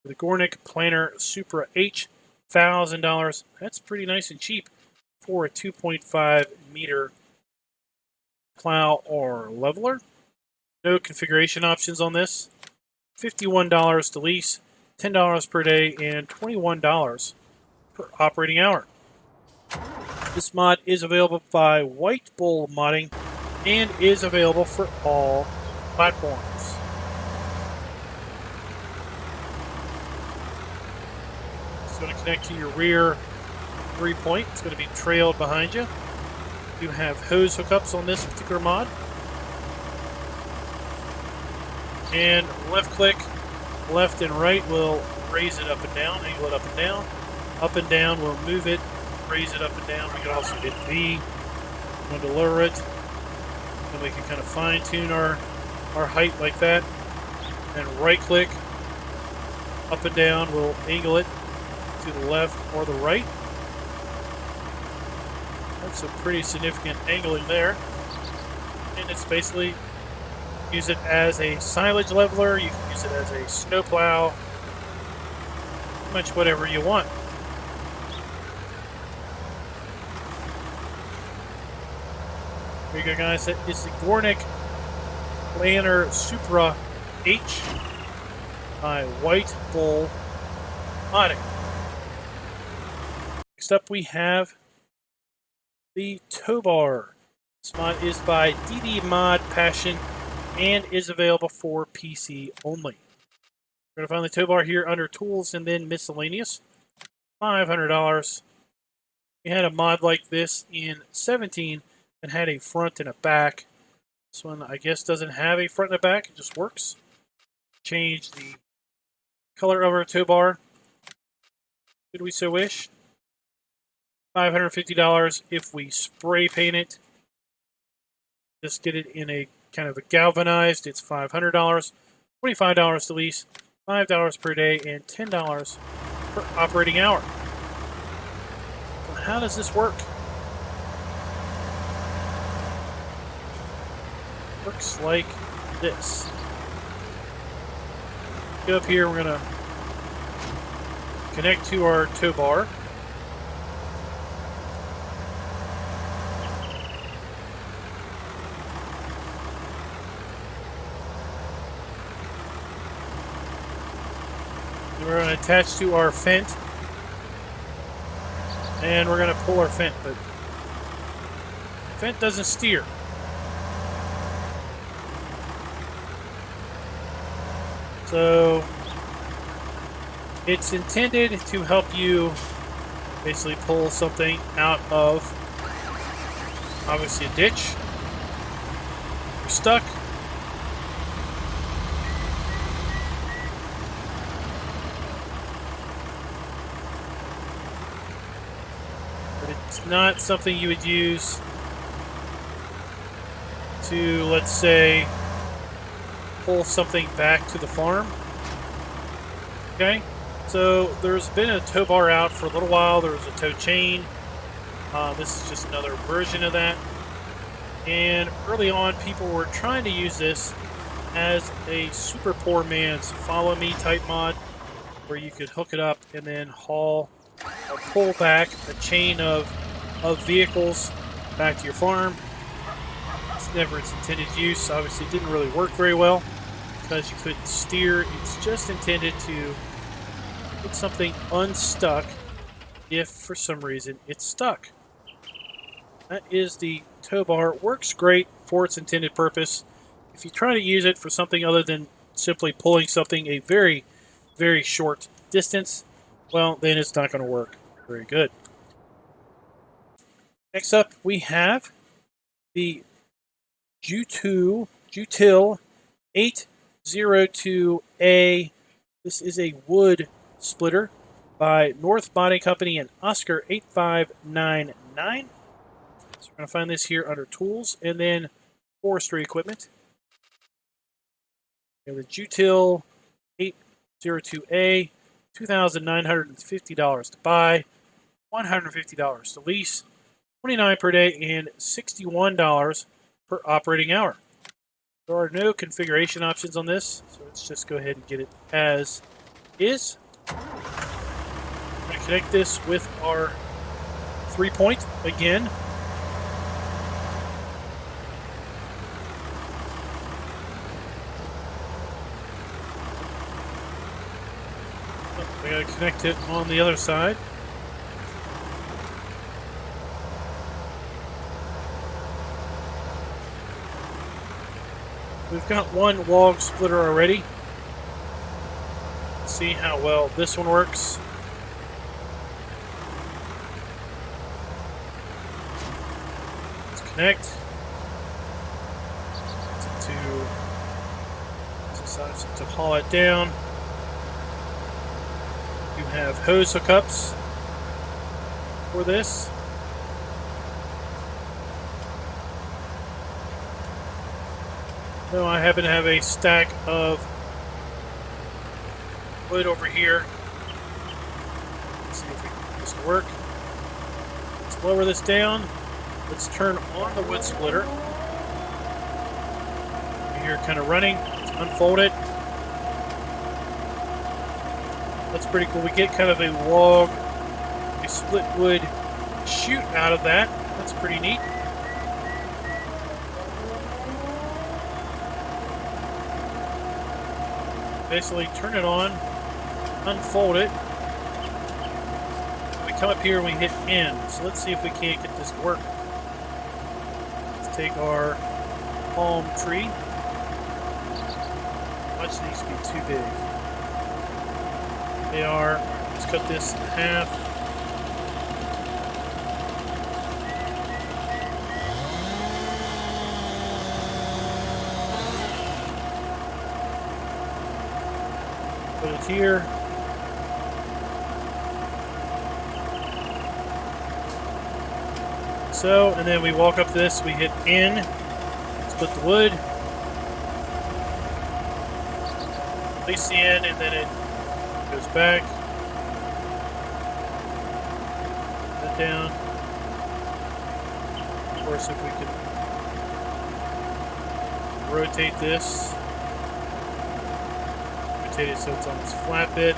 Speaker 1: The Gorenc Planner Supra H, $1,000. That's pretty nice and cheap for a 2.5 meter plow or leveler. No configuration options on this. $51 to lease, $10 per day, and $21 per operating hour. This mod is available by White Bull Modding and is available for all platforms. It's going to connect to your rear 3-point. It's going to be trailed behind you. You have hose hookups on this particular mod. And left click, left and right will raise it up and down, angle it up and down. Up and down will move it, raise it up and down. We can also hit V, want to lower it. And we can kind of fine tune our height like that. And right click, up and down will angle it to the left or the right. That's a pretty significant angling there. And it's basically, use it as a silage leveler, you can use it as a snowplow, pretty much whatever you want. There you go, guys. That is the Gorenc Planner Supra H by White Bull Modding. Next up, we have the tow bar. This mod is by DD Mod Passion and is available for PC only. We're going to find the tow bar here under Tools and then Miscellaneous. $500. We had a mod like this in 17 and had a front and a back. This one, I guess, doesn't have a front and a back. It just works. Change the color of our tow bar, should we so wish. $550 if we spray paint it. Just get it in a kind of a galvanized. It's $500, $25 to lease, $5 per day, and $10 per operating hour. So how does this work? Works like this. Go up here, we're going to connect to our tow bar. And we're going to attach to our Fendt. And we're going to pull our Fendt, but Fendt doesn't steer. So it's intended to help you basically pull something out of, obviously, a ditch. You're stuck. But it's not something you would use to, let's say, pull something back to the farm. Okay, so there's been a tow bar out for a little while. There was a tow chain. This is just another version of that. And early on, people were trying to use this as a super poor man's follow me type mod, where you could hook it up and then haul or pull back a chain of vehicles back to your farm. It's never its intended use. Obviously, it didn't really work very well because you couldn't steer. It's just intended to get something unstuck if for some reason it's stuck. That is the tow bar. It works great for its intended purpose. If you try to use it for something other than simply pulling something a very, very short distance, well, then it's not going to work very good. Next up, we have the Jutul 802A. This is a wood splitter by North Body Company and Oscar 8599. So we're going to find this here under Tools and then Forestry Equipment. We have the Jutul 802A, $2,950 to buy, $150 to lease, $29 per day, and $61 per operating hour. There are no configuration options on this, so let's just go ahead and get it as is. I'm going to connect this with our 3-point again. I got to connect it on the other side. We've got one log splitter already. Let's see how well this one works. Let's connect to haul it down. You have hose hookups for this. So I happen to have a stack of wood over here. Let's see if this will work. Let's lower this down. Let's turn on the wood splitter. You hear it kind of running. Let's unfold it. That's pretty cool. We get kind of a log, a split wood chute out of that. That's pretty neat. Basically turn it on, unfold it. We come up here and we hit N. So let's see if we can't get this to work. Let's take our palm tree. Much needs to be too big. They are. Let's cut this in half. Put it here. So, and then we walk up this, we hit N, Split the wood. Place the end, and then it goes back. That down. Of course, if we can rotate this, rotate it so it's on this flat bit.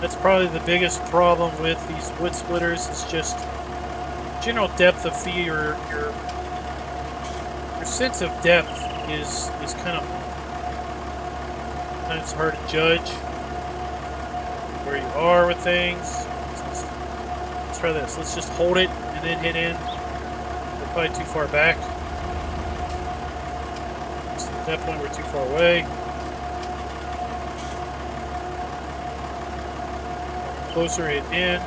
Speaker 1: That's probably the biggest problem with these wood splitters, is just general depth of field. Your sense of depth is kind of sometimes hard to judge where you are with things. Let's try this. Let's just hold it and then hit in. We're probably too far back. So at that point, we're too far away. Closer, hit in.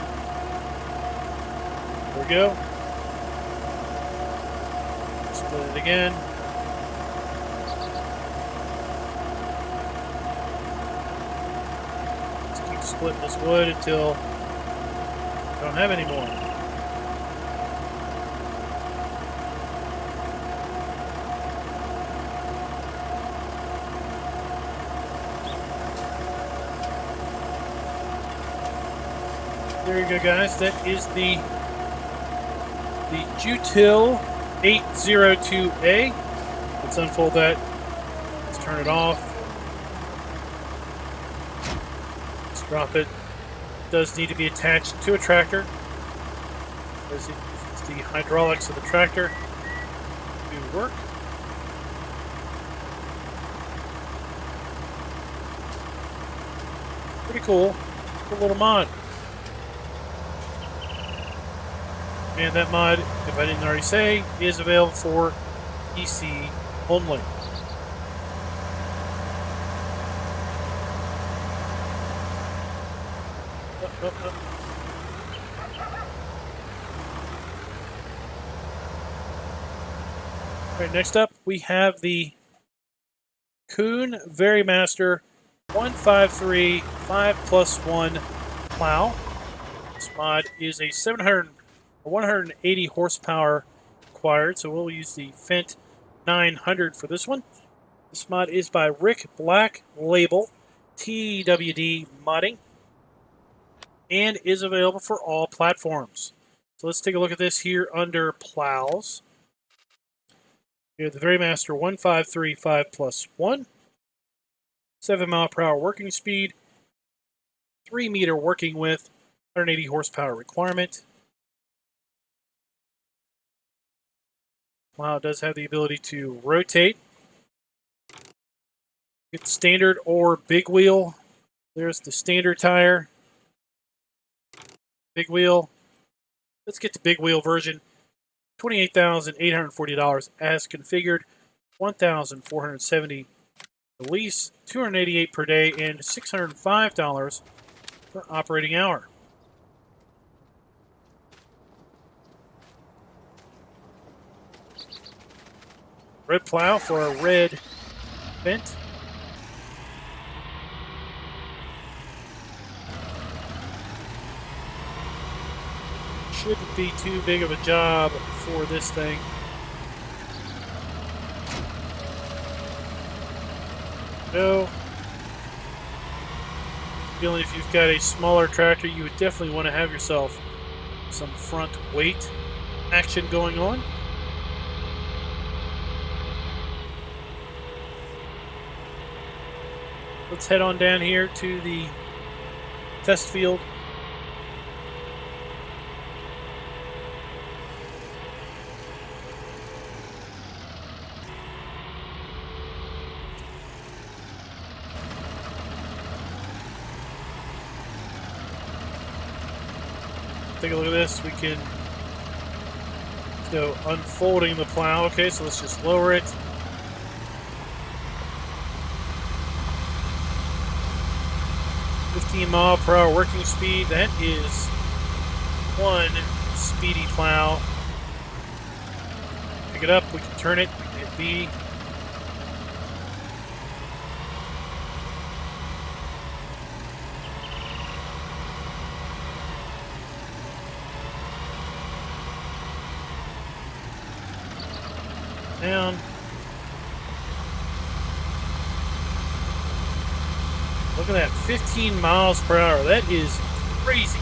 Speaker 1: There we go. Split it again. Let's keep splitting this wood until we don't have any more. There you go, guys. That is the Jutul 802A. Let's unfold that. Let's turn it off. Let's drop it. It does need to be attached to a tractor. It's the hydraulics of the tractor to work. Pretty cool. Cool little mod. And that mod, if I didn't already say, is available for PC only. All right, next up we have the Kuhn VariMaster 153 5+1 plow. This mod is a 180 horsepower required, so we'll use the Fendt 900 for this one. This mod is by Rick Black Label TWD Modding and is available for all platforms. So let's take a look at this here under plows. We have the VariMaster 153 5+1, 7 mile/hour working speed, 3 meter working width, 180 horsepower requirement. Plow does have the ability to rotate. It's standard or big wheel. There's the standard tire. Big wheel. Let's get the big wheel version. $28,840 as configured. $1,470 the lease. $288 per day and $605 per operating hour. Red plow for a red Fendt. Shouldn't be too big of a job for this thing. No. Feeling if you've got a smaller tractor, you would definitely want to have yourself some front weight action going on. Let's head on down here to the test field. Take a look at this. We can go unfolding the plow. Okay, so let's just lower it. mile/hour working speed. That is one speedy plow. Pick it up, we can turn it, we can hit B. down. Look at that, 15 miles per hour. That is crazy.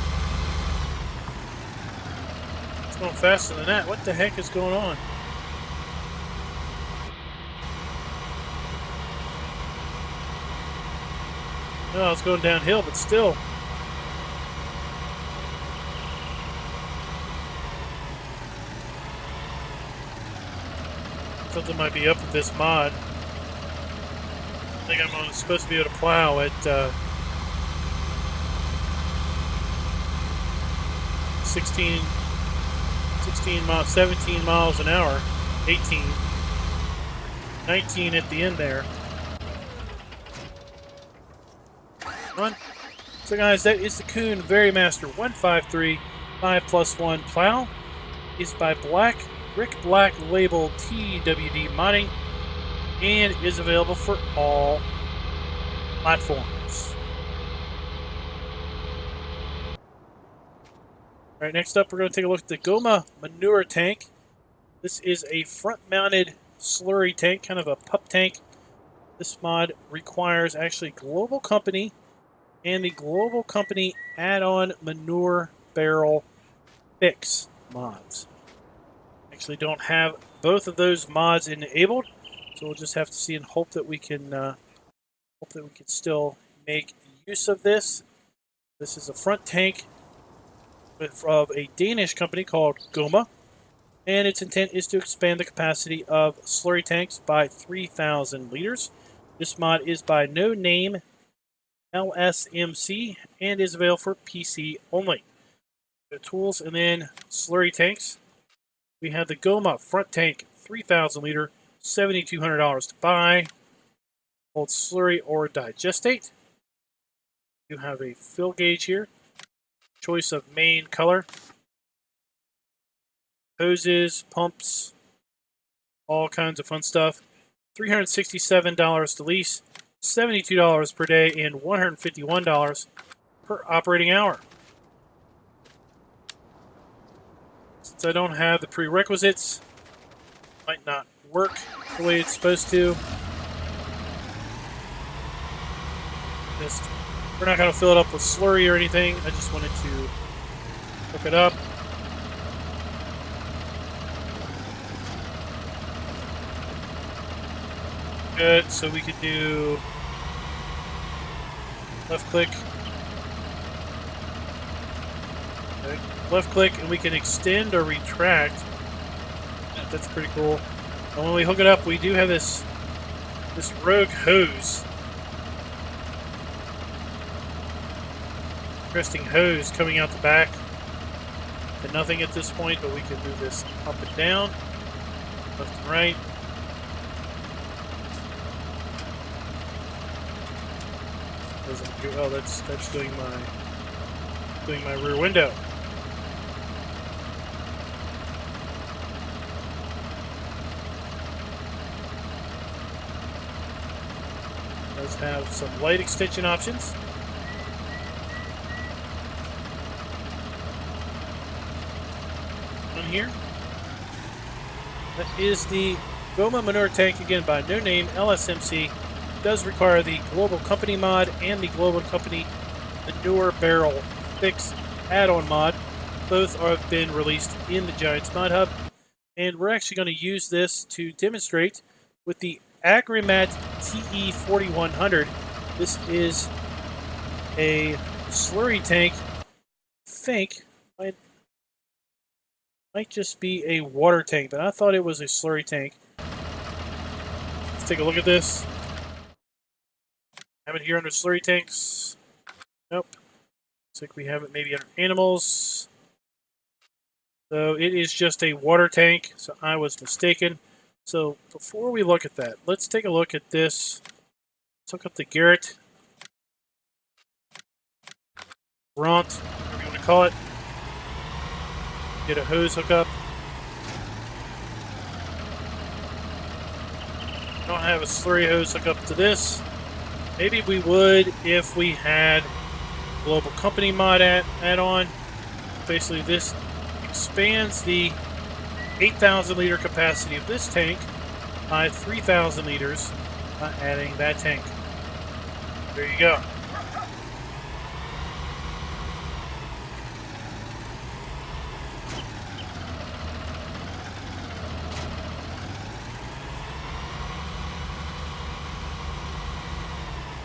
Speaker 1: It's going faster than that. What the heck is going on? No, it's going downhill, but still. Something might be up with this mod. I think I'm supposed to be able to plow at 17 miles an hour, 18, 19 at the end there. Run. So guys, that is the Kuhn VariMaster 153 5+1 plow. Is by Brick Black Label TWD modding and is available for all platforms. Alright, next up we're going to take a look at the Goma Manure tank. This is a front-mounted slurry tank, kind of a pup tank. This mod requires actually Global Company and the Global Company add-on manure barrel fix mods. Actually don't have both of those mods enabled, so we'll just have to see and hope that we can still make use of this. This is a front tank of a Danish company called Goma, and its intent is to expand the capacity of slurry tanks by 3,000 liters. This mod is by No Name LSMC and is available for PC only. The tools and then slurry tanks. We have the Goma front tank, 3,000 liter, $7,200 to buy. Holds slurry or digestate. You have a fill gauge here. Choice of main color. Hoses, pumps, all kinds of fun stuff. $367 to lease, $72 per day, and $151 per operating hour. Since I don't have the prerequisites, it might not work the way it's supposed to. We're not going to fill it up with slurry or anything. I just wanted to hook it up. Good, so we could do left click. Okay. Left click and we can extend or retract. That's pretty cool. And when we hook it up, we do have this rogue hose. Interesting hose coming out the back. To nothing at this point, but we can move this up and down, left and right. Oh, that's doing my rear window. Does have some light extension options. On here, that is the Goma manure tank, again by No Name LSMC. Does require the Global Company mod and the Global Company Manure Barrel Fix add-on mod. Both have been released in the Giants ModHub, and we're actually going to use this to demonstrate with the Agrimat TE 4100. This is a slurry tank. I think it might just be a water tank, but I thought it was a slurry tank. Let's take a look at this. Have it here under slurry tanks. Nope. Looks like we have it maybe under animals. So it is just a water tank, so I was mistaken. So before we look at that, let's take a look at this. Let's hook up the Garrett. Bront, whatever you want to call it. Get a hose hookup. Don't have a slurry hose hookup to this. Maybe we would if we had Global Company mod add-on. Basically, this expands the 8,000 liter capacity of this tank by 3,000 liters by adding that tank. There you go.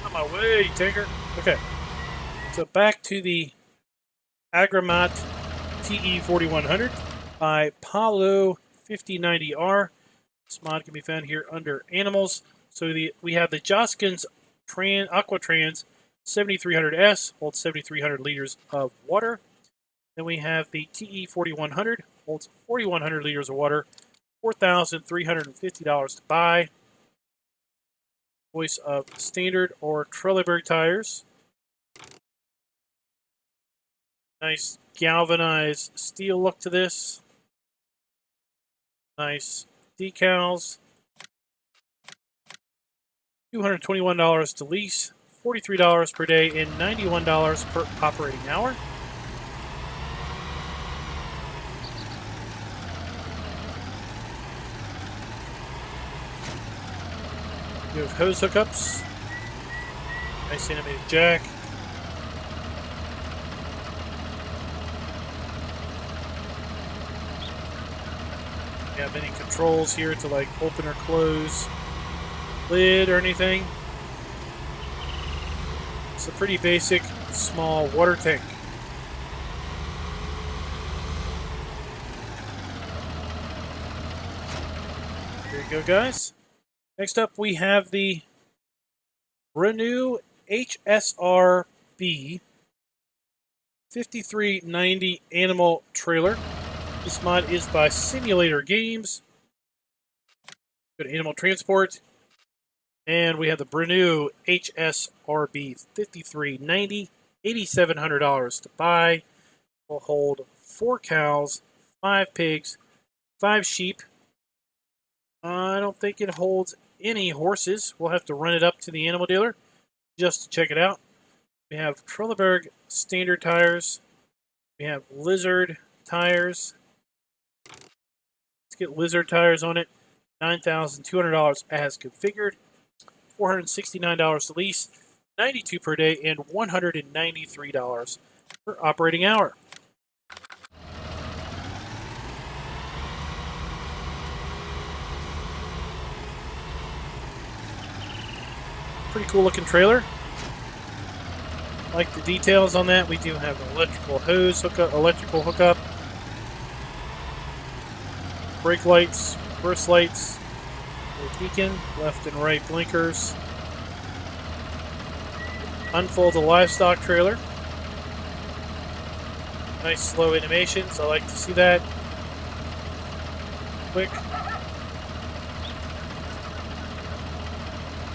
Speaker 1: On my way, tanker. Okay. So back to the Agrimat TE 4100 by Paulo 5090R. This mod can be found here under Animals. So we have the Joskins Aquatrans 7300S, holds 7,300 liters of water. Then we have the TE 4100, holds 4,100 liters of water, $4,350 to buy. Choice of standard or Trelleborg tires. Nice galvanized steel look to this. Nice decals. $221 to lease, $43 per day, and $91 per operating hour. You have hose hookups. Nice animated jack. You have any controls here to like open or close lid or anything. It's a pretty basic small water tank. There you go, guys. Next up, we have the Bruneau HSRB5390 animal trailer. This mod is by Simulator Games. Go to Animal Transport. And we have the Bruneau HSRB5390, $8,700 to buy. Will hold 4 cows, 5 pigs, 5 sheep. I don't think it holds any horses. We'll have to run it up to the animal dealer just to check it out. We have Trelleborg standard tires. We have Lizard tires. Let's get Lizard tires on it. $9,200 as configured. $469 to lease, $92 per day, and $193 per operating hour. Pretty cool looking trailer. Like the details on that. We do have an electrical hose hookup, electrical hookup, brake lights, reverse lights, beacon, left and right blinkers. Unfold the livestock trailer. Nice slow animations. I like to see that. Quick.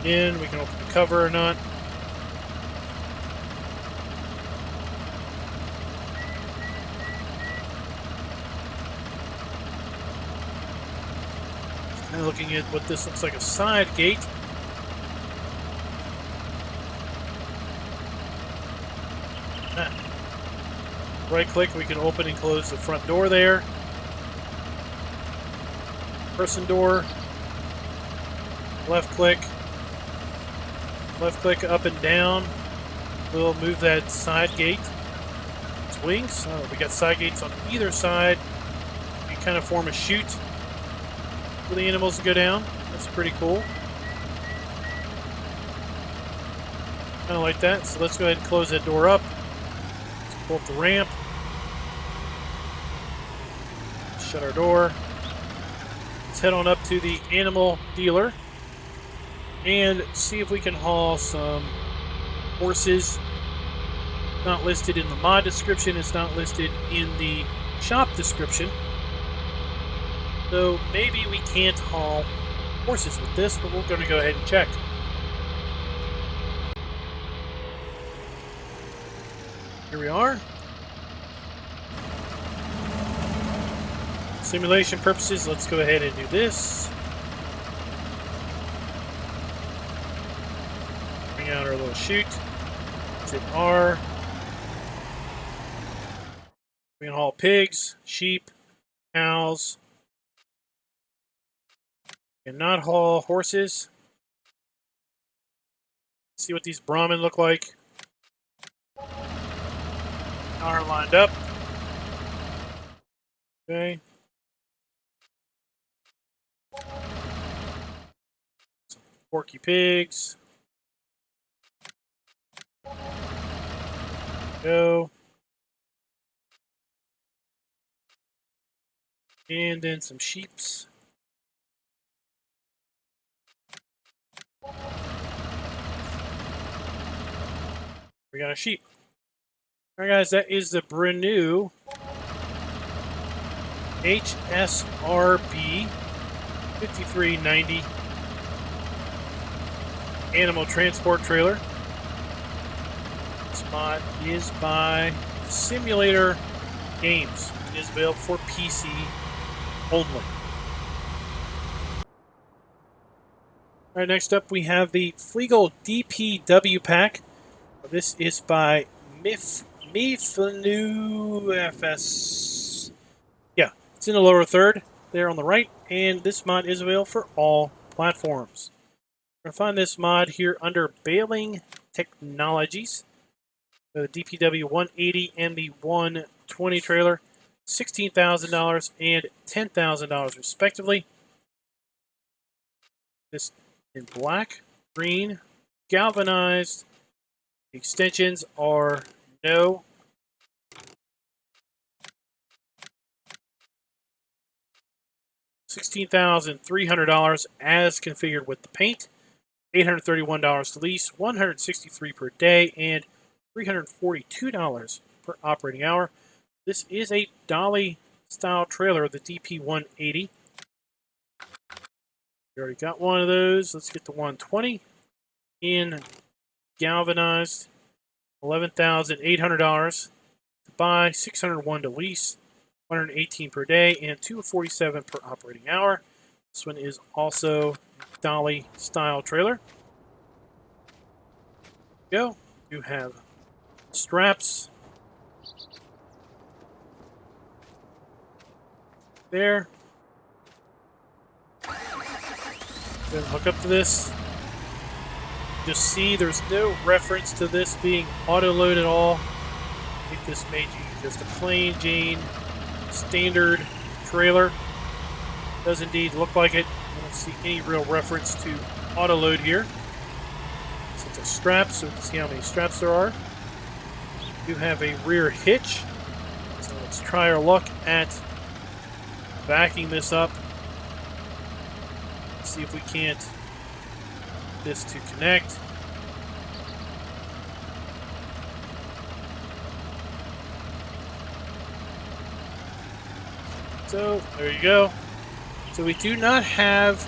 Speaker 1: In, we can open the cover or not. Kind of looking at what this looks like, a side gate. Right click, we can open and close the front door there. Person door. Left click up and down. We'll move that side gate. Its wings. We got side gates on either side. You kind of form a chute for the animals to go down. That's pretty cool. Kind of like that. So let's go ahead and close that door up. Let's pull up the ramp. Shut our door. Let's head on up to the animal dealer and see if we can haul some horses. Not listed in the mod description. It's not listed in the shop description. So maybe we can't haul horses with this, but we're going to go ahead and check. Here we are. Simulation purposes, let's go ahead and do this. Bring out our little chute. Let's hit R. We can haul pigs, sheep, cows, Cannot haul horses. See what these Brahmin look like. Are lined up. Okay. Some Porky Pigs. Go. And then some sheeps. We got a sheep. Alright guys, that is the Bruneau HSRB5390 animal transport trailer. This mod is by Simulator Games. It is available for PC only. Alright, next up we have the Fliegl DPW Pack. This is by FS. Yeah, it's in the lower third there on the right, and this mod is available for all platforms. We're going to find this mod here under Baling Technologies. The DPW 180 and the 120 trailer, $16,000 and $10,000 respectively. This in black, green, galvanized. The extensions are no. $16,300 as configured with the paint. $831 to lease, $163 per day, and $342 per operating hour. This is a dolly style trailer, the DP180. We already got one of those. Let's get the 120 in galvanized. $11,800 to buy, $601 to lease, $118 per day, and $247 per operating hour. This one is also dolly style trailer. Go. You have straps there. Then hook up to this. Just see there's no reference to this being auto load at all. I think this made you just a plain Jane standard trailer. Does indeed look like it. I don't see any real reference to auto load here. So it's a strap, so we can see how many straps there are. You have a rear hitch. So let's try our luck at backing this up. See if we can't get this to connect. So there you go. So we do not have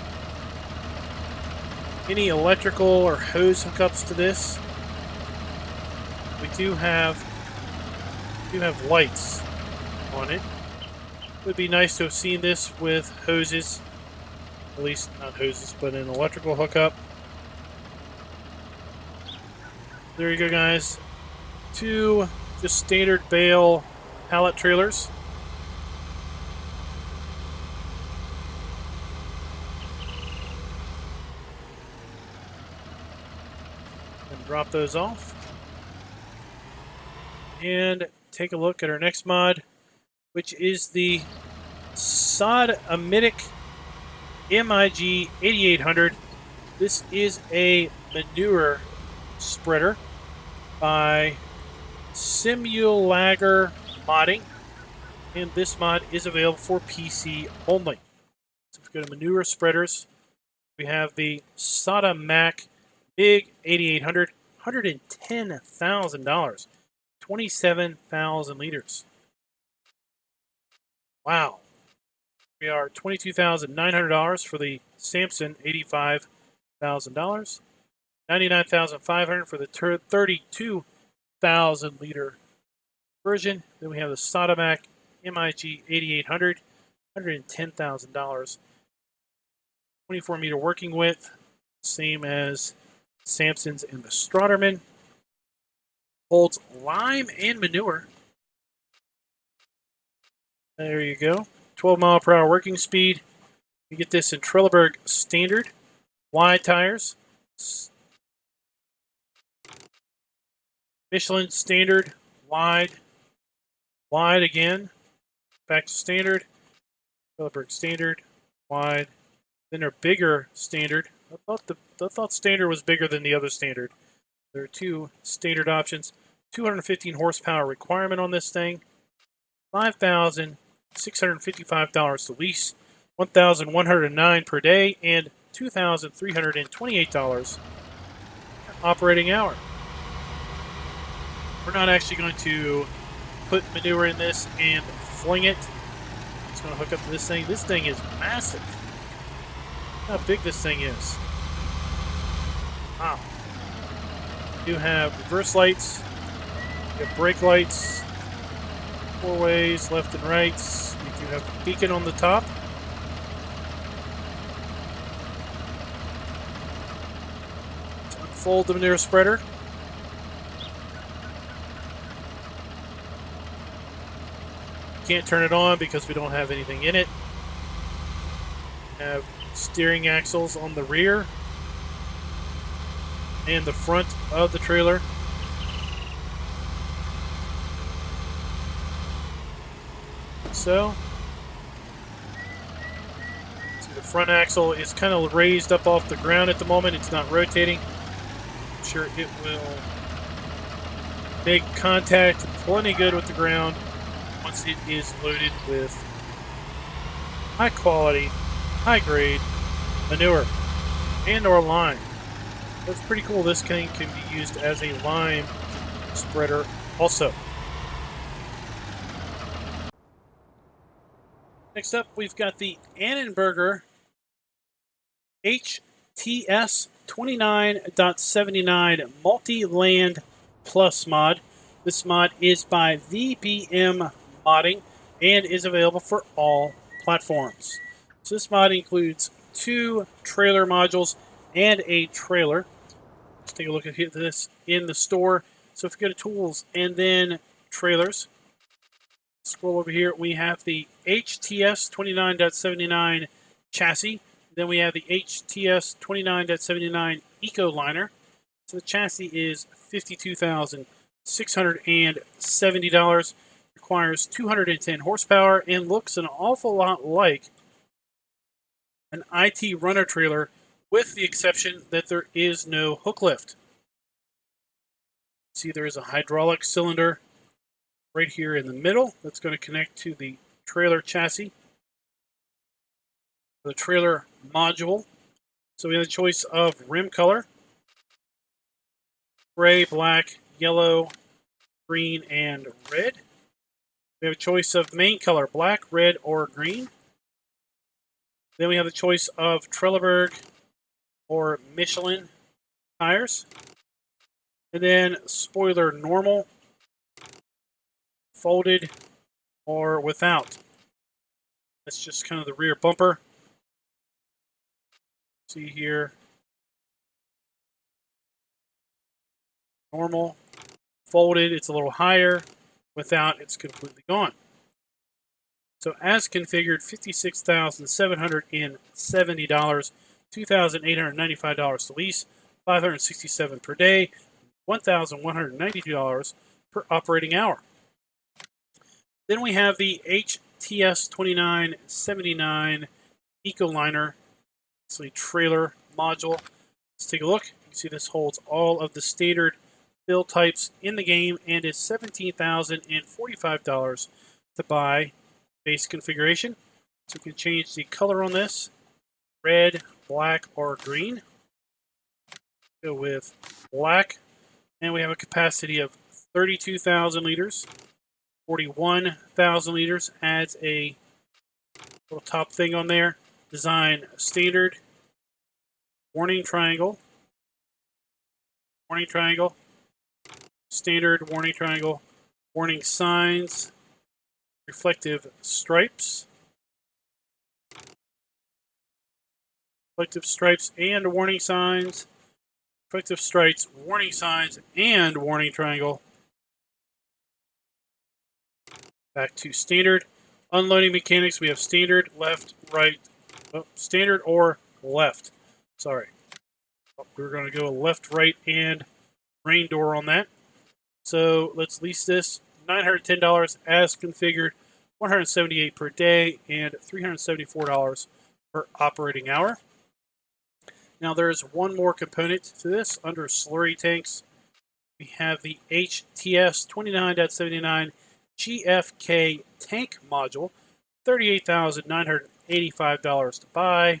Speaker 1: any electrical or hose hookups to this. We do have lights on it. It would be nice to have seen this with hoses. At least not hoses, but an electrical hookup. There you go, guys. Two just standard bale pallet trailers. And drop those off. And take a look at our next mod, which is the Sodimac MIG 8800. This is a manure spreader by Simulator Modding, and this mod is available for PC only. So if we go to manure spreaders, we have the Sodimac MIG 8800, $110,000, 27,000 liters. Wow. We are $22,900 for the Samson, $85,000. $99,500 for the 32,000 liter version. Then we have the Sodimac MIG 8800, $110,000. 24 meter working width, same as Samson's and the Strotterman. Holds lime and manure. There you go. 12 mile per hour working speed. You get this in Trelleborg standard, wide tires, Michelin standard, wide again, back to standard, Trelleborg standard, wide. Then their bigger standard. I thought standard was bigger than the other standard. There are two standard options. 215 horsepower requirement on this thing. $5,655 to lease. $1,109 per day and $2,328 per operating hour. We're not actually going to put manure in this and fling it. It's going to hook up to this thing. This thing is massive. How big this thing is. Wow. We do have reverse lights. We have brake lights. 4 ways, left and right. We do have a beacon on the top. Let's unfold the manure spreader. Can't turn it on because we don't have anything in it. We have steering axles on the rear and the front of the trailer. So, the front axle is kind of raised up off the ground at the moment. It's not rotating. I'm sure it will make contact plenty good with the ground once it is loaded with high quality, high grade manure and or lime. That's pretty cool. This thing can be used as a lime spreader also. Next up, we've got the ANNABURGER HTS 29.79 MultiLand Plus mod. This mod is by VBM Modding and is available for all platforms. So this mod includes 2 trailer modules and a trailer. Let's take a look at this in the store. So if you go to Tools and then Trailers, scroll over here, we have the HTS 29.79 chassis. Then we have the HTS 29.79 Ecoliner. So the chassis is $52,670. Requires 210 horsepower and looks an awful lot like an IT runner trailer, with the exception that there is no hook lift. See, there is a hydraulic cylinder right here in the middle that's going to connect to the trailer chassis, the trailer module. So we have a choice of rim color: gray, black, yellow, green, and red. We have a choice of main color: black, red, or green. Then we have the choice of Trelleborg or Michelin tires. And then spoiler normal, folded, or without. That's just kind of the rear bumper. See here. Normal, folded, it's a little higher. Without, it's completely gone. So as configured, $56,770, $2,895 to lease, $567 per day, $1,192 per operating hour. Then we have the HTS 29.79 Ecoliner. It's a trailer module. Let's take a look. You can see this holds all of the standard fill types in the game and is $17,045 to buy base configuration. So we can change the color on this: red, black, or green. Go with black. And we have a capacity of 32,000 liters. 41,000 liters. Adds a little top thing on there. Design standard. Warning triangle. Warning triangle. Standard warning triangle. Warning signs. Reflective stripes. Reflective stripes and warning signs. Reflective stripes, warning signs, and warning triangle. Back to standard. Unloading mechanics, we have standard, left, right, standard or left. Sorry. We're going to go left, right, and rain door on that. So let's lease this. $910 as configured, $178 per day, and $374 per operating hour. Now there's one more component to this under slurry tanks. We have the HTS 29.79 GFK tank module, $38,985 to buy.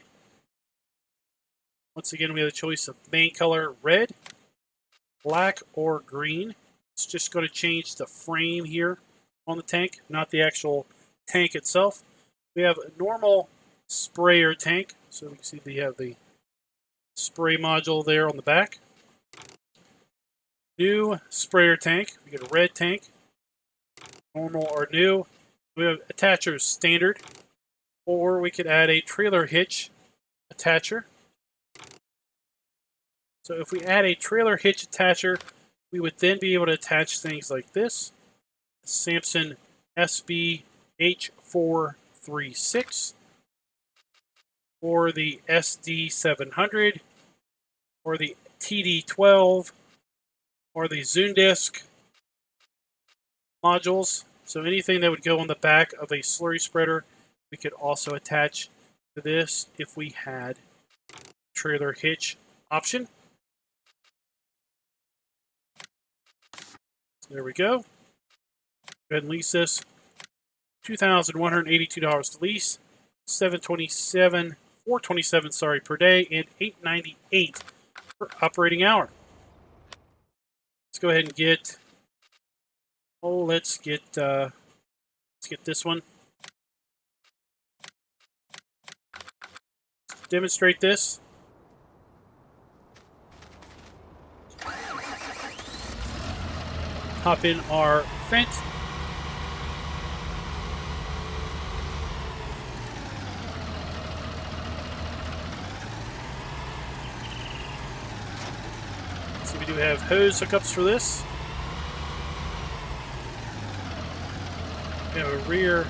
Speaker 1: Once again, we have a choice of main color red, black, or green. It's just going to change the frame here on the tank, not the actual tank itself. We have a normal sprayer tank, so we can see we have the spray module there on the back. New sprayer tank, we get a red tank, normal or new. We have attachers standard, or we could add a trailer hitch attacher. So if we add a trailer hitch attacher, we would then be able to attach things like this. The Samson SB H436, or the SD700, or the TD12, or the Zundisk modules. So anything that would go on the back of a slurry spreader, we could also attach to this if we had trailer hitch option. So there we go. Go ahead and lease this. $2,182 to lease, $427 per day, and $898 per operating hour. Let's go ahead and get. Let's get this one. Let's demonstrate this. Hop in our Fendt. So we do have hose hookups for this. We have a rear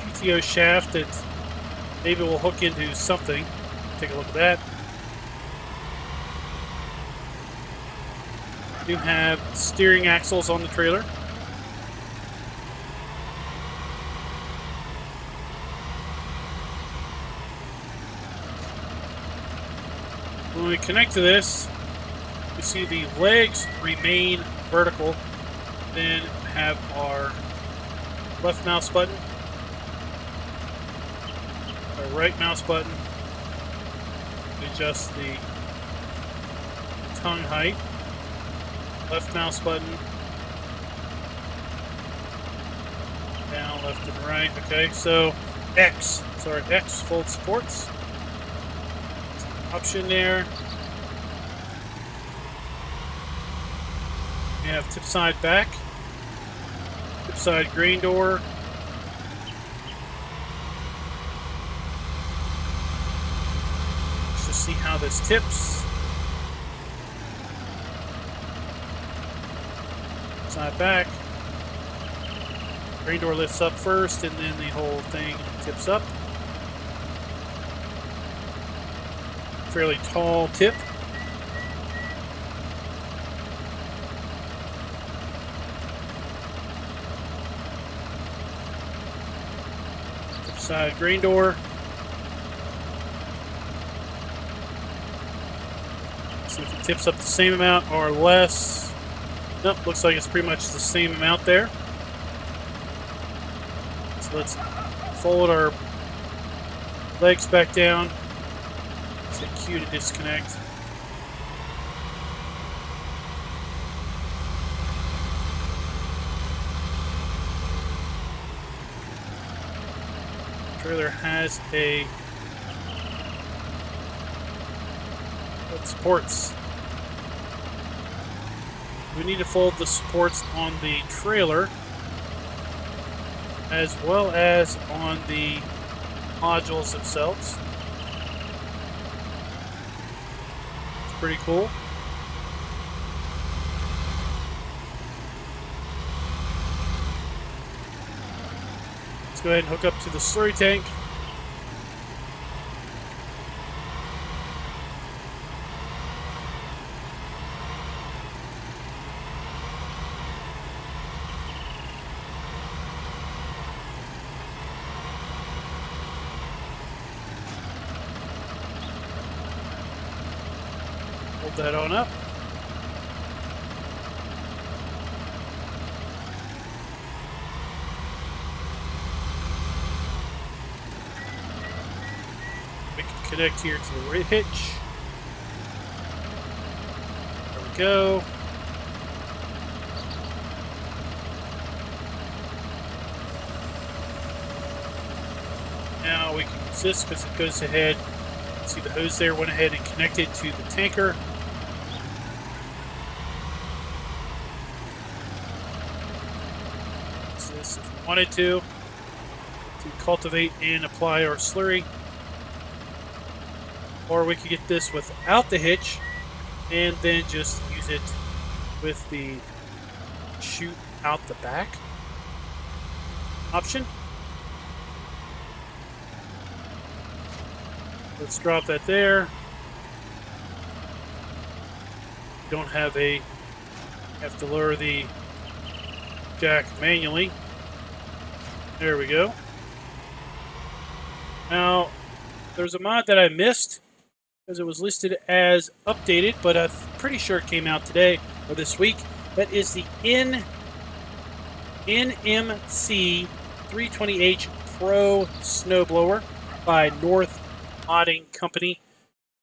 Speaker 1: PTO shaft that maybe will hook into something. Take a look at that. We do have steering axles on the trailer. When we connect to this, we see the legs remain vertical. Then have our left mouse button, our right mouse button to adjust the tongue height, left mouse button, down, left and right. Okay, so X fold supports. Option there. We have tip side back, tip side grain door, let's just see how this tips. Side back, grain door lifts up first, and then the whole thing tips up. Fairly tall tip. Side grain door. See if it tips up the same amount or less. Nope, looks like it's pretty much the same amount there. So let's fold our legs back down. Let's hit Q to disconnect. Trailer has a that supports. We need to fold the supports on the trailer as well as on the modules themselves. It's pretty cool. Let's go ahead and hook up to the slurry tank. that on up. We can connect here to the right hitch. There we go. Now we can use this because it goes ahead. See the hose there went ahead and connected to the tanker. Use this if we wanted to cultivate and apply our slurry. Or we could get this without the hitch and then just use it with the shoot out the back option. Let's drop that there. Don't have to lower the jack manually. There we go. Now, there's a mod that I missed because it was listed as updated, but I'm pretty sure it came out today or this week. That is the NMC 320H Pro Snowblower by North Modding Company.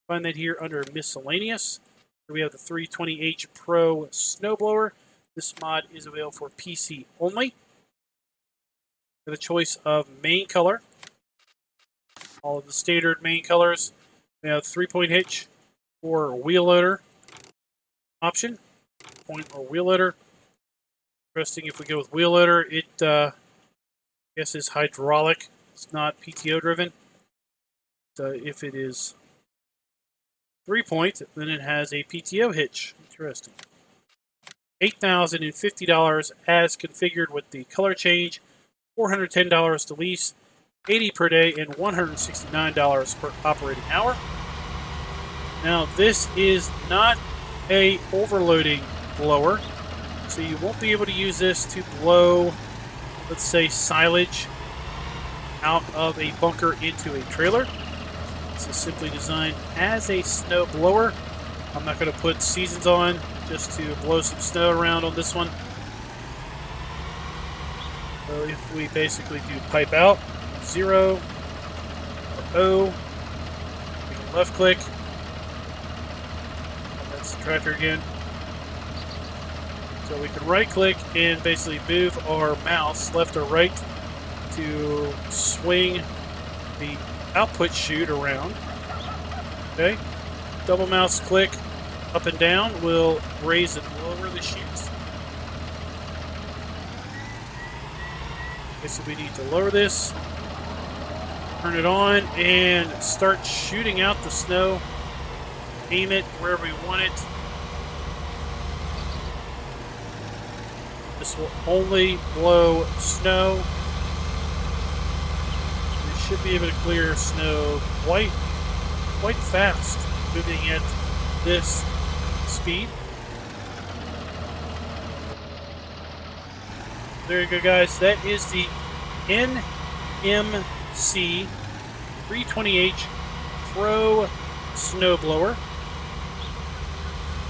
Speaker 1: Find that here under miscellaneous. Here we have the 320H Pro Snowblower. This mod is available for PC only. For the choice of main color, all of the standard main colors. We have 3-point hitch or wheel loader option. Point or wheel loader. Interesting, if we go with wheel loader, it I guess is hydraulic. It's not PTO driven. If it is 3-point, then it has a PTO hitch. Interesting. $8,050 as configured with the color change, $410 to lease, $80 per day, and $169 per operating hour. Now, this is not a overloading blower, so you won't be able to use this to blow, let's say, silage out of a bunker into a trailer. This is simply designed as a snow blower. I'm not going to put seasons on just to blow some snow around on this one. So if we basically do pipe out, 0 or O, we can left click. That's the tractor again. So we can right click and basically move our mouse left or right to swing the output chute around. Okay, double mouse click up and down will raise and lower the chutes. Okay, so we need to lower this, turn it on, and start shooting out the snow. Aim it wherever we want it. This will only blow snow. Should be able to clear snow quite fast, moving at this speed. There you go, guys. That is the NMC 320H Pro Snowblower.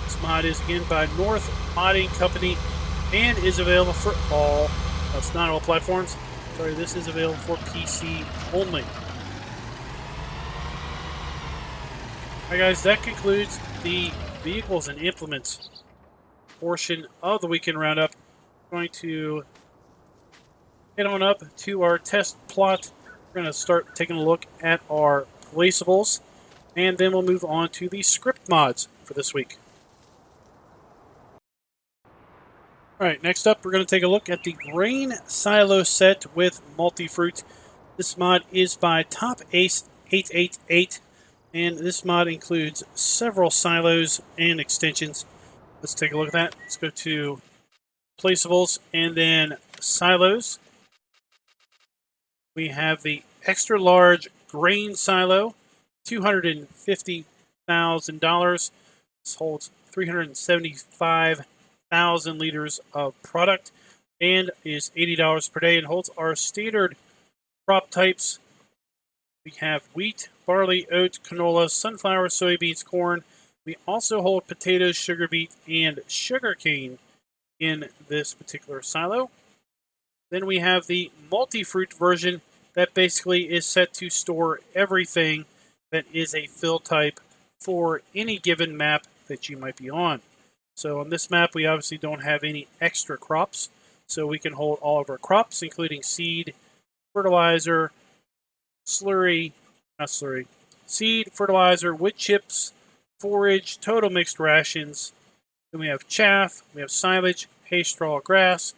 Speaker 1: This mod is again by North Modding Company and is available for all, that's not all platforms. Sorry, this is available for PC only. Alright guys, that concludes the vehicles and implements portion of the Weekend Roundup. We're going to head on up to our test plot. We're going to start taking a look at our placeables, and then we'll move on to the script mods for this week. Alright, next up we're going to take a look at the grain silo set with Multifruit. This mod is by Top Ace 888, and this mod includes several silos and extensions. Let's take a look at that. Let's go to Placeables and then Silos. We have the extra large grain silo, $250,000. This holds 375,000 liters of product and is $80 per day and holds our standard crop types. We have wheat, barley, oat, canola, sunflower, soybeans, corn, We also hold potatoes, sugar beet, and sugarcane in this particular silo. Then we have the Multifruit version that basically is set to store everything that is a fill type for any given map that you might be on. So on this map, we obviously don't have any extra crops, so we can hold all of our crops, including seed, fertilizer, seed, fertilizer, wood chips, forage, total mixed rations. Then we have chaff, we have silage, hay, straw, grass,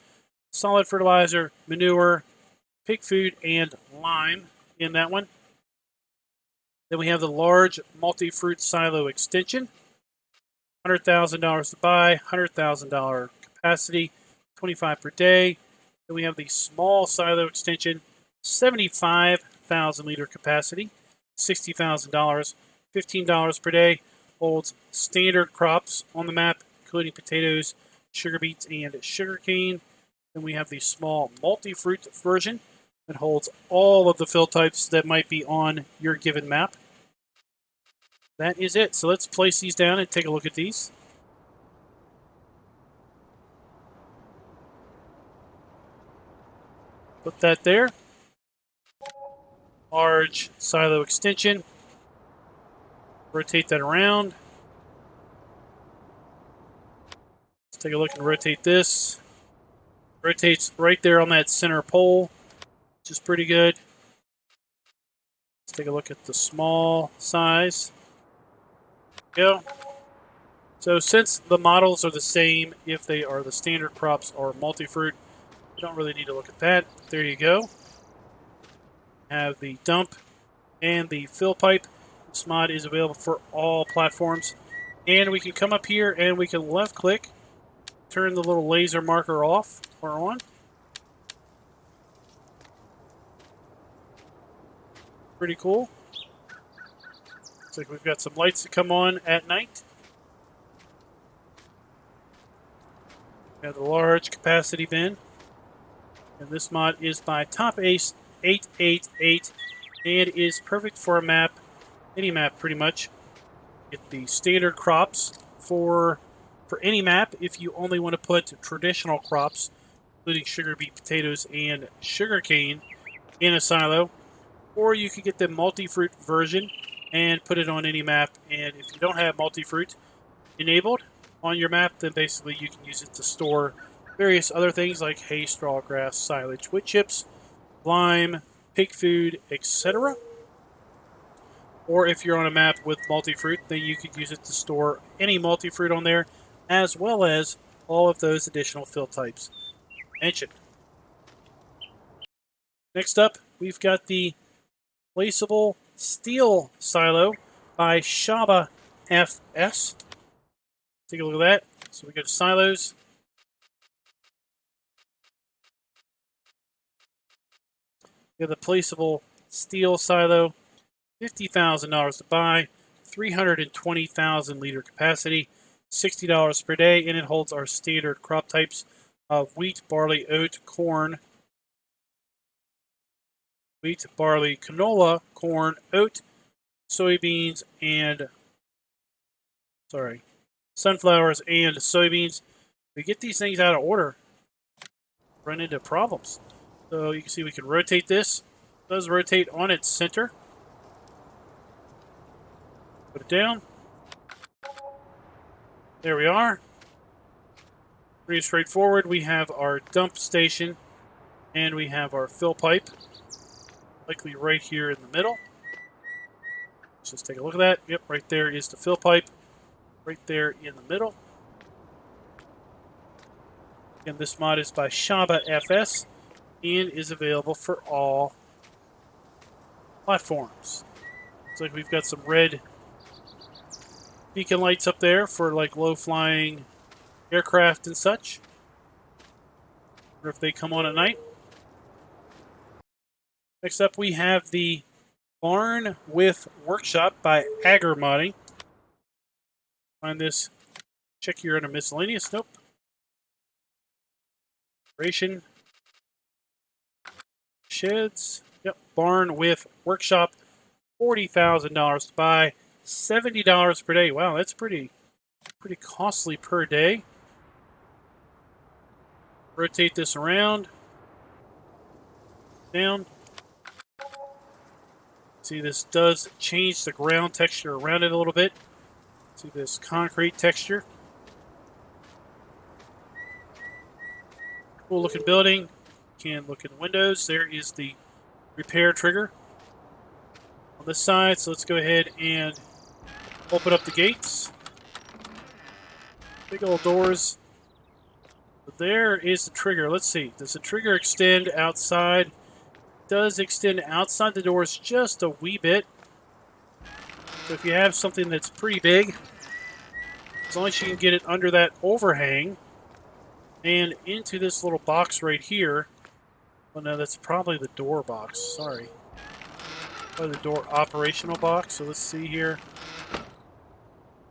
Speaker 1: solid fertilizer, manure, pig food, and lime in that one. Then we have the large multi-fruit silo extension. $100,000 to buy, $100,000 capacity, 25 per day. Then we have the small silo extension, 75,000 liter capacity, $60,000, $15 per day. Holds standard crops on the map, including potatoes, sugar beets, and sugarcane. Then we have the small multi-fruit version that holds all of the fill types that might be on your given map. That is it. So let's place these down and take a look at these. Put that there. Large silo extension. Rotate that around. Let's take a look and rotate this. Rotates right there on that center pole, which is pretty good. Let's take a look at the small size. Go. So since the models are the same, if they are the standard crops or multi-fruit, you don't really need to look at that. There you go. Have the dump and the fill pipe. This mod is available for all platforms. And we can come up here and we can left click, turn the little laser marker off or on. Pretty cool. Looks like we've got some lights that come on at night. We have the large capacity bin. And this mod is by Top Ace 888 and is perfect for a map, any map pretty much. Get the standard crops for any map if you only want to put traditional crops, including sugar beet, potatoes, and sugarcane in a silo. Or you could get the multi-fruit version and put it on any map. And if you don't have multi-fruit enabled on your map, then basically you can use it to store various other things like hay, straw, grass, silage, wood chips, lime, pig food, etc. Or if you're on a map with multi-fruit, then you could use it to store any multi-fruit on there, as well as all of those additional fill types mentioned. Next up, we've got the Placeable Steel Silo by Shaba FS. Take a look at that. So we go to silos. We have the Placeable Steel Silo, $50,000 to buy, 320,000 liter capacity, $60 per day, and it holds our standard crop types of wheat, barley, oat, corn, wheat, barley, canola, corn, oat, soybeans, and sunflowers and soybeans. We get these things out of order, run into problems. So you can see we can rotate this. It does rotate on its center. Put it down. There we are. Pretty straightforward. We have our dump station and we have our fill pipe, likely right here in the middle. Let's just take a look at that. Yep, right there is the fill pipe, right there in the middle. Again, this mod is by Shaba FS and is available for all platforms. Looks like we've got some red beacon lights up there for like low-flying aircraft and such. Or if they come on at night. Next up, we have the Barn with Workshop by Agrimat. Find this. Check here under miscellaneous. Nope. Ration. Sheds. Yep. Barn with Workshop. $40,000 to buy. $70 per day. Wow, that's pretty costly per day. Rotate this around, down. See, this does change the ground texture around it a little bit. See this concrete texture. Cool looking building. Can look in the windows. There is the repair trigger on this side. So let's go ahead and open up the gates. Big old doors. There is the trigger. Let's see. Does the trigger extend outside? It does extend outside the doors just a wee bit. So if you have something that's pretty big, as long as you can get it under that overhang and into this little box right here. Oh no, that's probably the door box. Sorry. Probably the door operational box. So let's see here.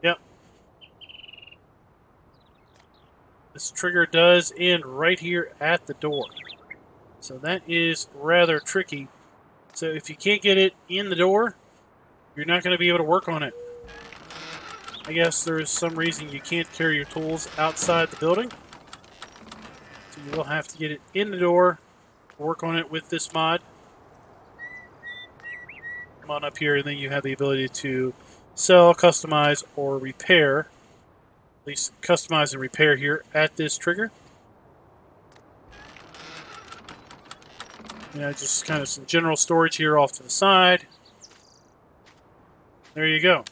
Speaker 1: Yep. This trigger does end right here at the door. So that is rather tricky. So if you can't get it in the door, you're not going to be able to work on it. I guess there is some reason you can't carry your tools outside the building. So you will have to get it in the door, work on it with this mod. Come on up here, and then you have the ability to sell, customize, or repair. At least customize and repair here at this trigger. You know, just kind of some general storage here off to the side. There you go.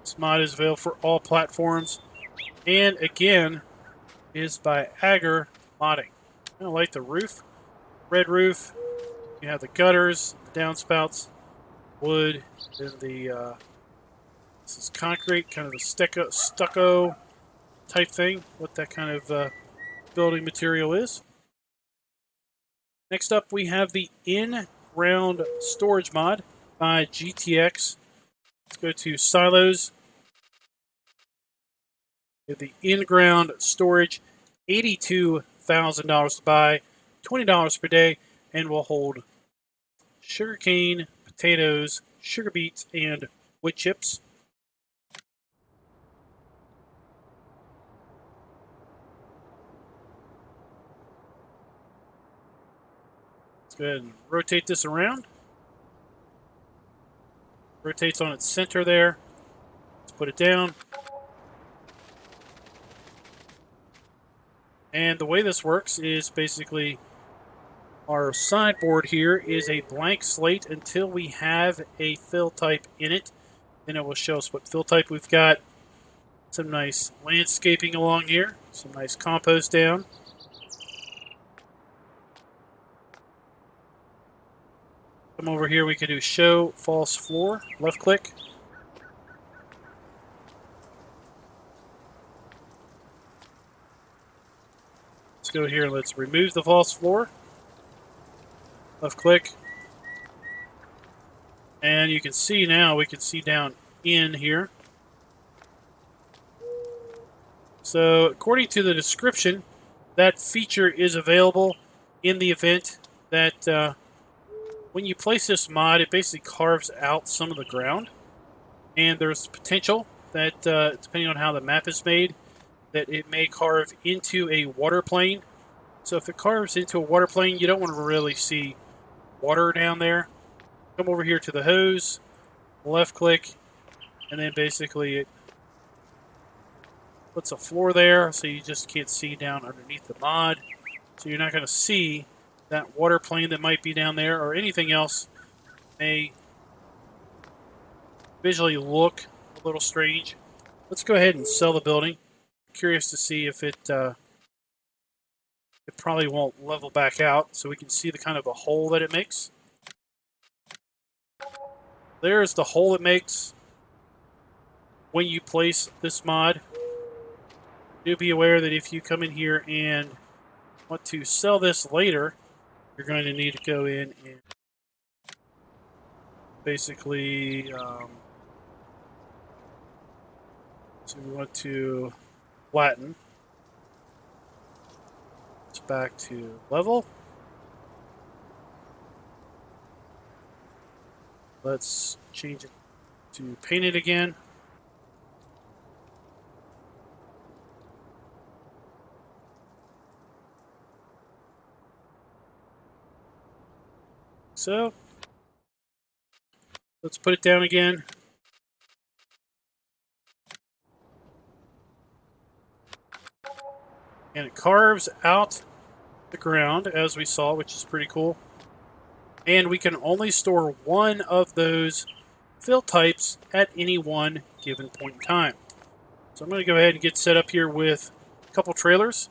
Speaker 1: This mod is available for all platforms. And again, is by Agrimat. I like the roof. Red roof. You have the gutters, the downspouts, wood, and the this is concrete, kind of a stucco type thing, what that kind of building material is. Next up, we have the in-ground storage mod by GTX. Let's go to silos. We have the in-ground storage, $82,000 to buy, $20 per day, and will hold sugarcane, potatoes, sugar beets, and wood chips. Let's go ahead and rotate this around. Rotates on its center there. Let's put it down. And the way this works is basically our sideboard here is a blank slate until we have a fill type in it. Then it will show us what fill type we've got. Some nice landscaping along here. Some nice compost down. Come over here, we can do show false floor. Left click. Let's go here and let's remove the false floor. Left click. And you can see now, we can see down in here. So according to the description, that feature is available in the event that when you place this mod, it basically carves out some of the ground. And there's potential that, depending on how the map is made, that it may carve into a water plane. So if it carves into a water plane, you don't want to really see water down there. Come over here to the hose, left click, and then basically it puts a floor there, so you just can't see down underneath the mod. So you're not going to see that water plane that might be down there, or anything else may visually look a little strange. Let's go ahead and sell the building. Curious to see if it probably won't level back out, so we can see the kind of a hole that it makes. There's the hole it makes when you place this mod. Do be aware that if you come in here and want to sell this later, you're going to need to go in and basically, so we want to flatten. It's back to level. Let's change it to paint it again. So let's put it down again. And it carves out the ground, as we saw, which is pretty cool. And we can only store one of those fill types at any one given point in time. So I'm going to go ahead and get set up here with a couple trailers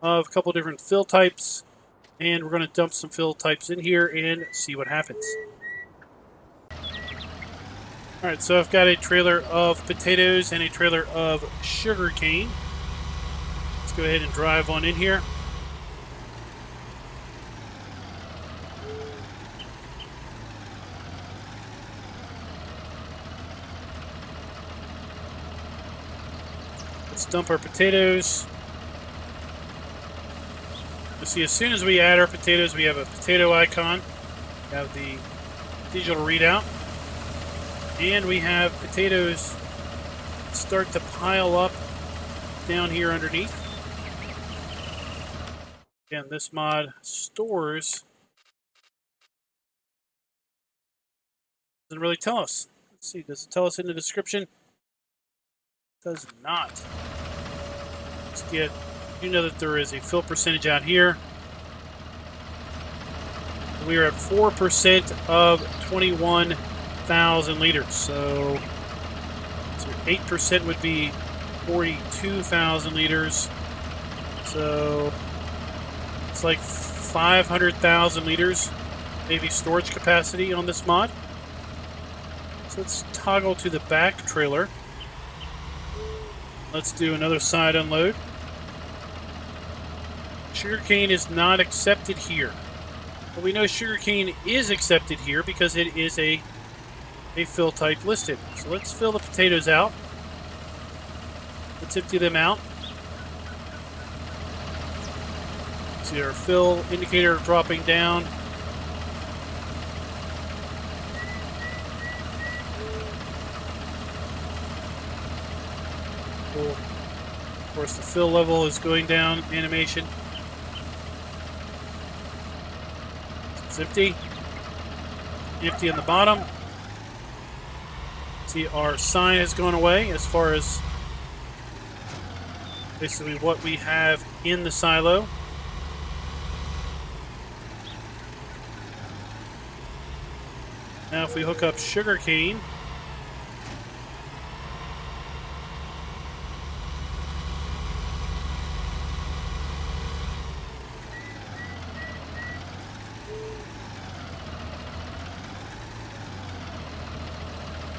Speaker 1: of a couple different fill types. And we're going to dump some fill types in here and see what happens. Alright, so I've got a trailer of potatoes and a trailer of sugar cane. Let's go ahead and drive on in here. Let's dump our potatoes. You see, as soon as we add our potatoes, we have a potato icon. We have the digital readout. And we have potatoes start to pile up down here underneath. Again, this mod stores. Doesn't really tell us. Let's see, does it tell us in the description? It does not. Let's get, you know that there is a fill percentage out here. We are at 4% of 21,000 liters. So 8% would be 42,000 liters. So it's like 500,000 liters, maybe storage capacity on this mod. So let's toggle to the back trailer. Let's do another side unload. Sugarcane is not accepted here. But we know sugarcane is accepted here because it is a fill type listed. So let's fill the potatoes out. Let's empty them out. See our fill indicator dropping down. Cool. Of course, the fill level is going down, animation. It's empty. Empty on the bottom. See, our sign has gone away as far as basically what we have in the silo. Now if we hook up sugarcane,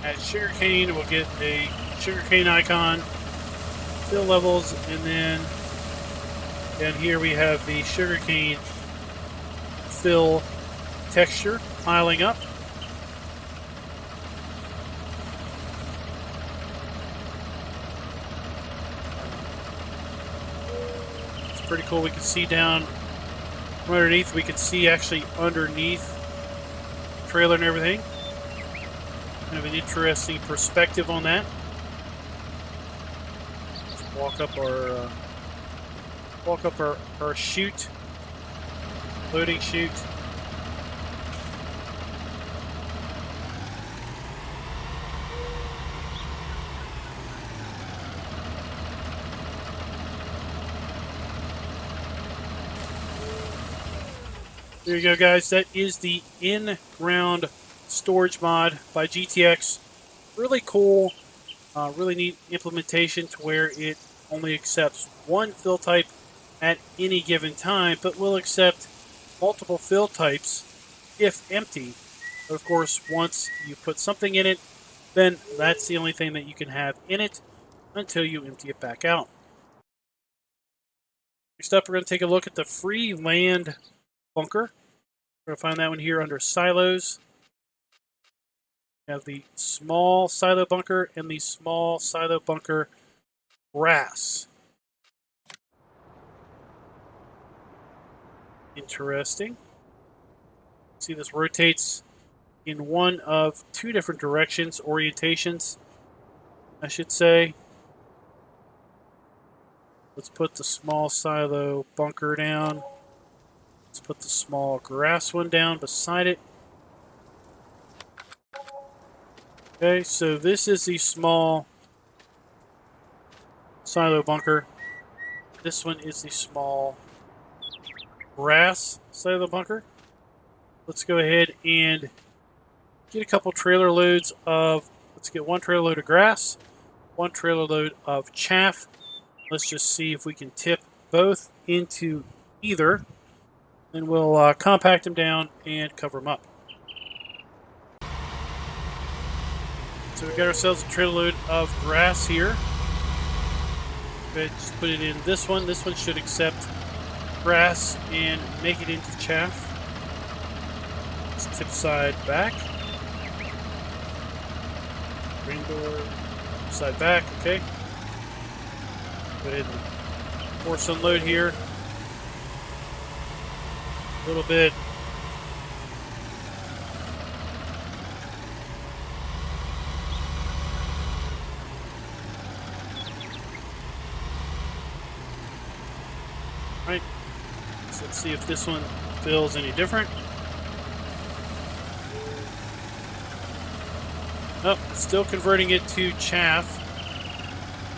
Speaker 1: at sugarcane we'll get a sugarcane icon, fill levels, and then down here we have the sugarcane fill texture piling up. It's pretty cool. We can see down from underneath. We can see actually underneath the trailer and everything. Kind of an interesting perspective on that. Let's walk up our chute, loading chute. There you go, guys. That is the in-ground storage mod by GTX. Really cool, really neat implementation to where it only accepts one fill type at any given time, but will accept multiple fill types if empty. But of course, once you put something in it, then that's the only thing that you can have in it until you empty it back out. Next up, we're going to take a look at the Fliegl bunker. We're going to find that one here under silos. We have the small silo bunker and the small silo bunker brass. Interesting. See, this rotates in one of two different directions, orientations, I should say. Let's put the small silo bunker down. Let's put the small grass one down beside it. Okay, so this is the small silo bunker. This one is the small grass silo bunker. Let's go ahead and get a couple trailer loads of, let's get one trailer load of grass, one trailer load of chaff. Let's just see if we can tip both into either, and we'll compact them down and cover them up. So we got ourselves a trailer load of grass here. Okay, just put it in this one. This one should accept grass and make it into chaff. Let's tip side back. Green door, side back, okay. Go ahead and force unload here. A little bit. Right. So let's see if this one feels any different. Oh, still converting it to chaff.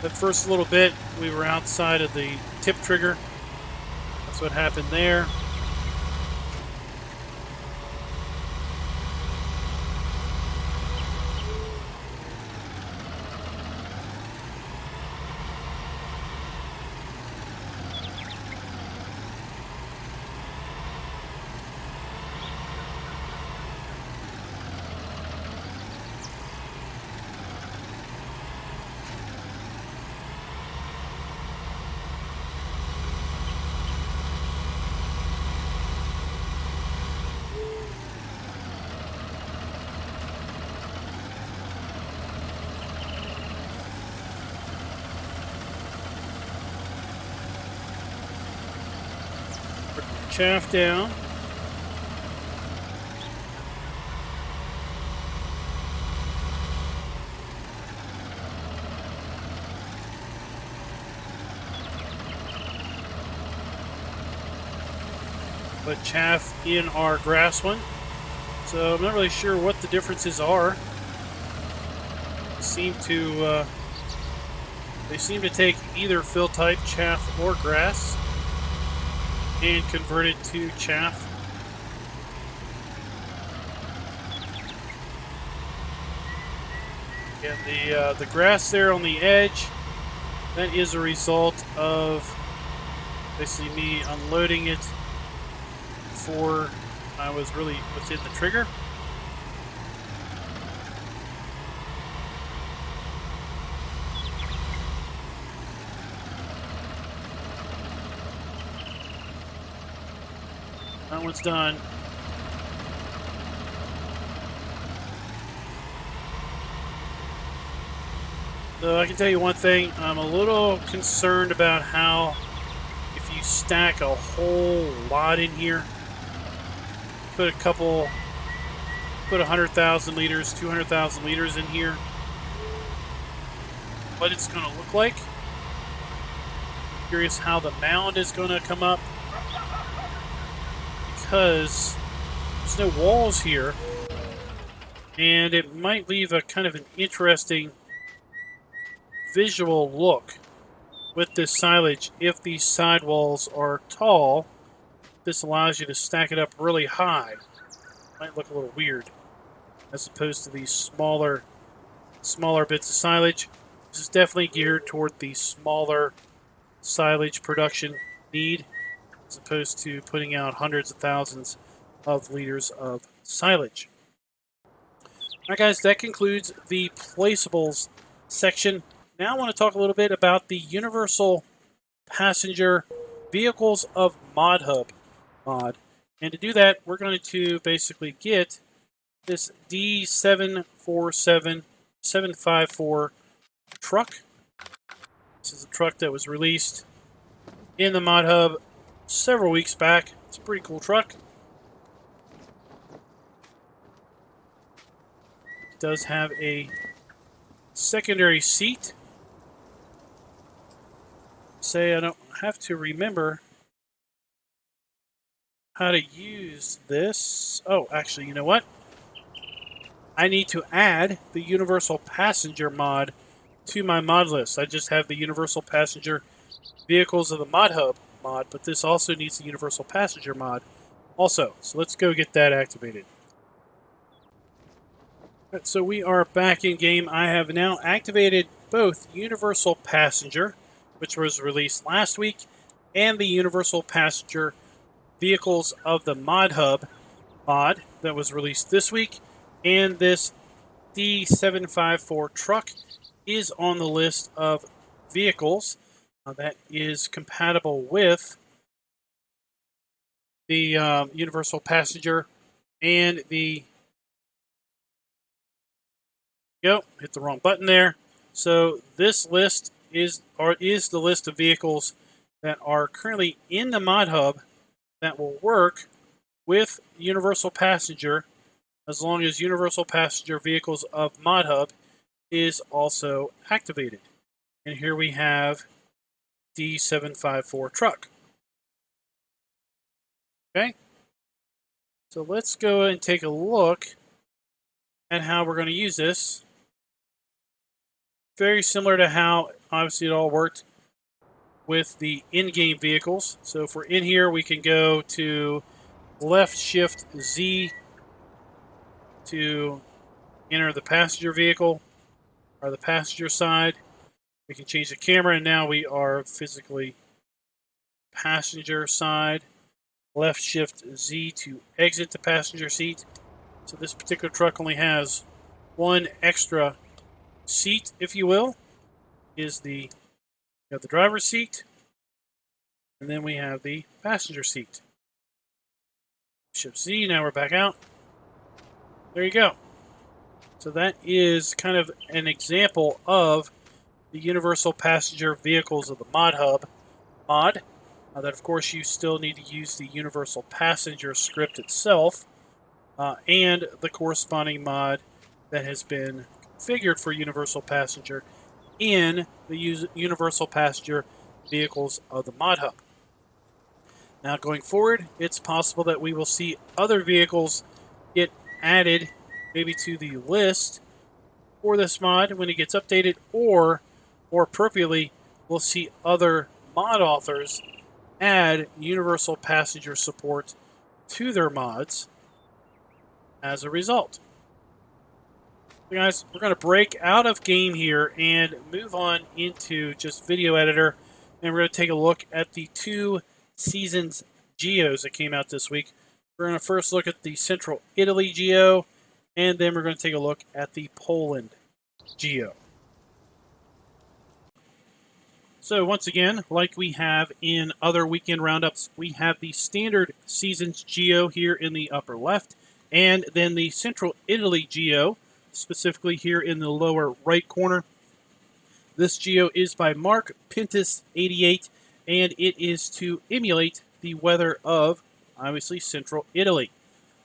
Speaker 1: The first little bit, we were outside of the tip trigger. That's what happened there. Chaff down. Put chaff in our grass one. So I'm not really sure what the differences are. They seem to take either fill type, chaff or grass, and convert it to chaff. And the grass there on the edge, that is a result of basically me unloading it before I was really within the trigger. That one's done. So I can tell you one thing, I'm a little concerned about how if you stack a whole lot in here, put 100,000 liters, 200,000 liters in here, what it's going to look like. Curious how the mound is going to come up, because there's no walls here, and it might leave a kind of an interesting visual look with this silage. If these sidewalls are tall, this allows you to stack it up really high. Might look a little weird, as opposed to these smaller bits of silage. This is definitely geared toward the smaller silage production need, as opposed to putting out hundreds of thousands of liters of silage. Alright guys, that concludes the placeables section. Now I want to talk a little bit about the Universal Passenger Vehicles of ModHub mod. And to do that, we're going to basically get this D747754 truck. This is a truck that was released in the ModHub several weeks back. It's a pretty cool truck. does have a secondary seat. Say I don't have to remember how to use this. Oh, actually, you know what? I need to add the Universal Passenger mod to my mod list. I just have the Universal Passenger Vehicles of the ModHub mod, but this also needs the Universal Passenger mod also. So let's go get that activated. Right, so we are back in game. I have now activated both Universal Passenger, which was released last week, and the Universal Passenger Vehicles of the ModHub mod that was released this week. And this D754 truck is on the list of vehicles that is compatible with the Universal Passenger and the... Go, hit the wrong button there. So this list is the list of vehicles that are currently in the ModHub that will work with Universal Passenger, as long as Universal Passenger Vehicles of ModHub is also activated. And here we have D754 truck. Okay, so let's go and take a look at how we're going to use this. Very similar to how, obviously, it all worked with the in-game vehicles. So if we're in here, we can go to left shift Z to enter the passenger vehicle, or the passenger side. We can change the camera, and now we are physically passenger side. Left shift Z to exit the passenger seat. So this particular truck only has one extra seat, if you will, is the driver's seat, and then we have the passenger seat. Shift Z, now we're back out. There you go. So that is kind of an example of the Universal Passenger Vehicles of the ModHub mod. That, of course, you still need to use the Universal Passenger script itself and the corresponding mod that has been configured for Universal Passenger in the Universal Passenger Vehicles of the ModHub. Now, going forward, it's possible that we will see other vehicles get added maybe to the list for this mod when it gets updated, or more appropriately, we'll see other mod authors add Universal Passenger support to their mods as a result. So guys, we're going to break out of game here and move on into just video editor, and we're going to take a look at the two Seasons Geos that came out this week. We're going to first look at the Central Italy Geo, and then we're going to take a look at the Poland Geo. So once again, like we have in other weekend roundups, we have the standard Seasons Geo here in the upper left, and then the Central Italy Geo, specifically here in the lower right corner. This Geo is by Mark Pintus 88, and it is to emulate the weather of, obviously, Central Italy.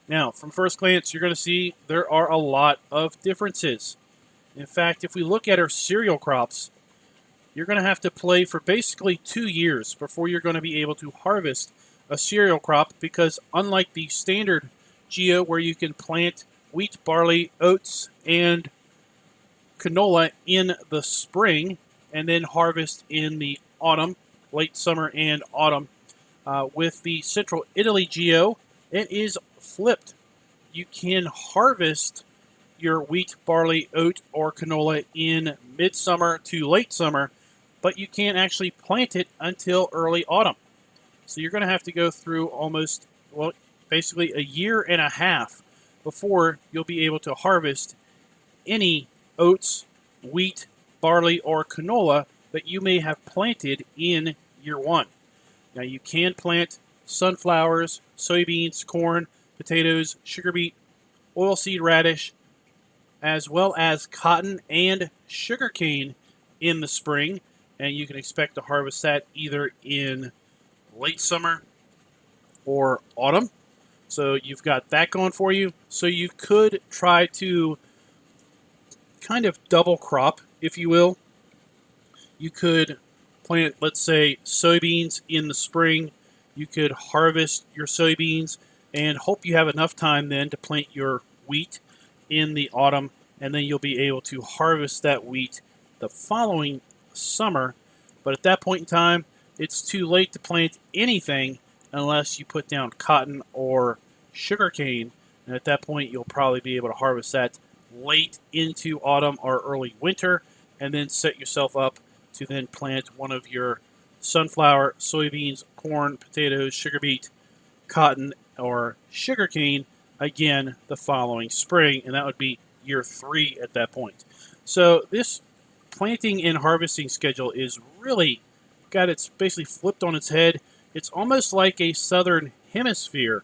Speaker 1: Now, from first glance, you're going to see there are a lot of differences. In fact, if we look at our cereal crops, you're going to have to play for basically 2 years before you're going to be able to harvest a cereal crop, because unlike the standard Geo where you can plant wheat, barley, oats, and canola in the spring and then harvest in the autumn, late summer and autumn, with the Central Italy Geo, it is flipped. You can harvest your wheat, barley, oat, or canola in midsummer to late summer, but you can't actually plant it until early autumn. So you're going to have to go through almost, well, basically a year and a half before you'll be able to harvest any oats, wheat, barley, or canola that you may have planted in year one. Now, you can plant sunflowers, soybeans, corn, potatoes, sugar beet, oilseed radish, as well as cotton and sugarcane in the spring, and you can expect to harvest that either in late summer or autumn. So you've got that going for you. So you could try to kind of double crop, if you will. You could plant, let's say, soybeans in the spring. You could harvest your soybeans and hope you have enough time then to plant your wheat in the autumn, and then you'll be able to harvest that wheat the following summer. But at that point in time, it's too late to plant anything unless you put down cotton or sugarcane. And at that point, you'll probably be able to harvest that late into autumn or early winter, and then set yourself up to then plant one of your sunflower, soybeans, corn, potatoes, sugar beet, cotton, or sugarcane again the following spring, and that would be year 3 at that point. So this planting and harvesting schedule is really got its basically flipped on its head. It's almost like a southern hemisphere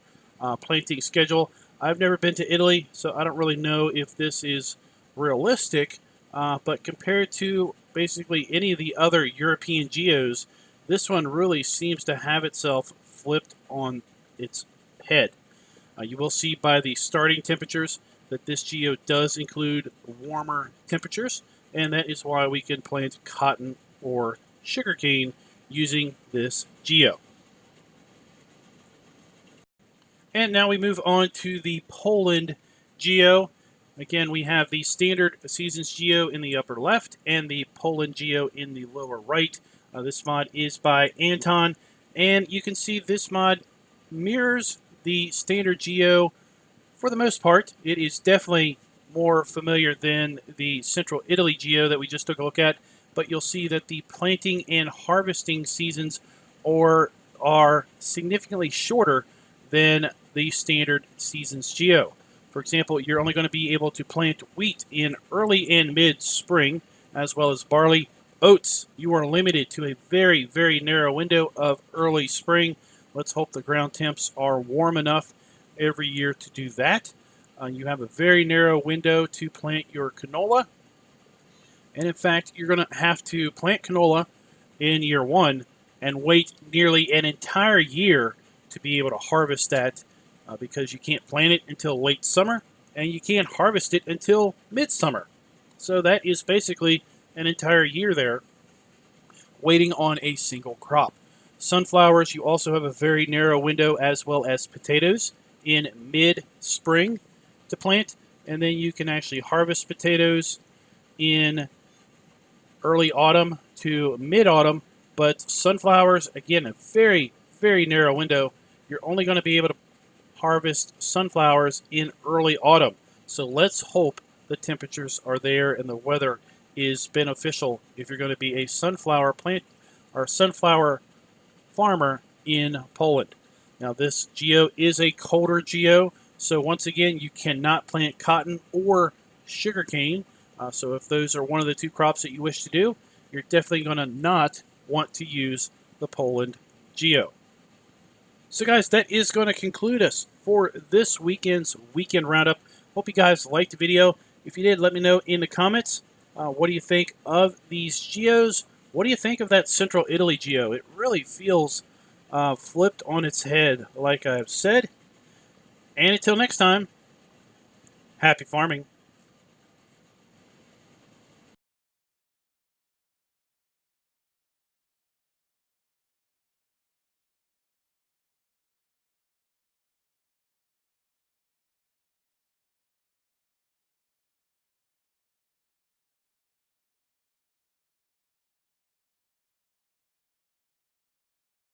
Speaker 1: planting schedule. I've never been to Italy, so I don't really know if this is realistic, but compared to basically any of the other European geos, this one really seems to have itself flipped on its head. You will see by the starting temperatures that this geo does include warmer temperatures, and that is why we can plant cotton or sugarcane using this geo. And now we move on to the Poland geo. Again, we have the standard seasons geo in the upper left and the Poland geo in the lower right. This mod is by Anton, and you can see this mod mirrors the standard geo for the most part. It is definitely more familiar than the Central Italy geo that we just took a look at, but you'll see that the planting and harvesting seasons are significantly shorter than the standard seasons geo. For example, you're only going to be able to plant wheat in early and mid-spring, as well as barley. Oats, you are limited to a very, very narrow window of early spring. Let's hope the ground temps are warm enough every year to do that. You have a very narrow window to plant your canola. And in fact, you're going to have to plant canola in year 1 and wait nearly an entire year to be able to harvest that, because you can't plant it until late summer and you can't harvest it until midsummer. So that is basically an entire year there waiting on a single crop. Sunflowers, you also have a very narrow window, as well as potatoes in mid-spring to plant, and then you can actually harvest potatoes in early autumn to mid-autumn. But sunflowers, again, a very, very narrow window. You're only going to be able to harvest sunflowers in early autumn. So let's hope the temperatures are there and the weather is beneficial if you're going to be a sunflower plant or sunflower farmer in Poland. Now, this geo is a colder geo, so once again, you cannot plant cotton or sugarcane. So if those are one of the two crops that you wish to do, you're definitely going to not want to use the Poland geo. So guys, that is going to conclude us for this weekend's Weekend Roundup. Hope you guys liked the video. If you did, let me know in the comments. What do you think of these geos? What do you think of that Central Italy geo? It really feels flipped on its head, like I've said. And until next time, happy farming.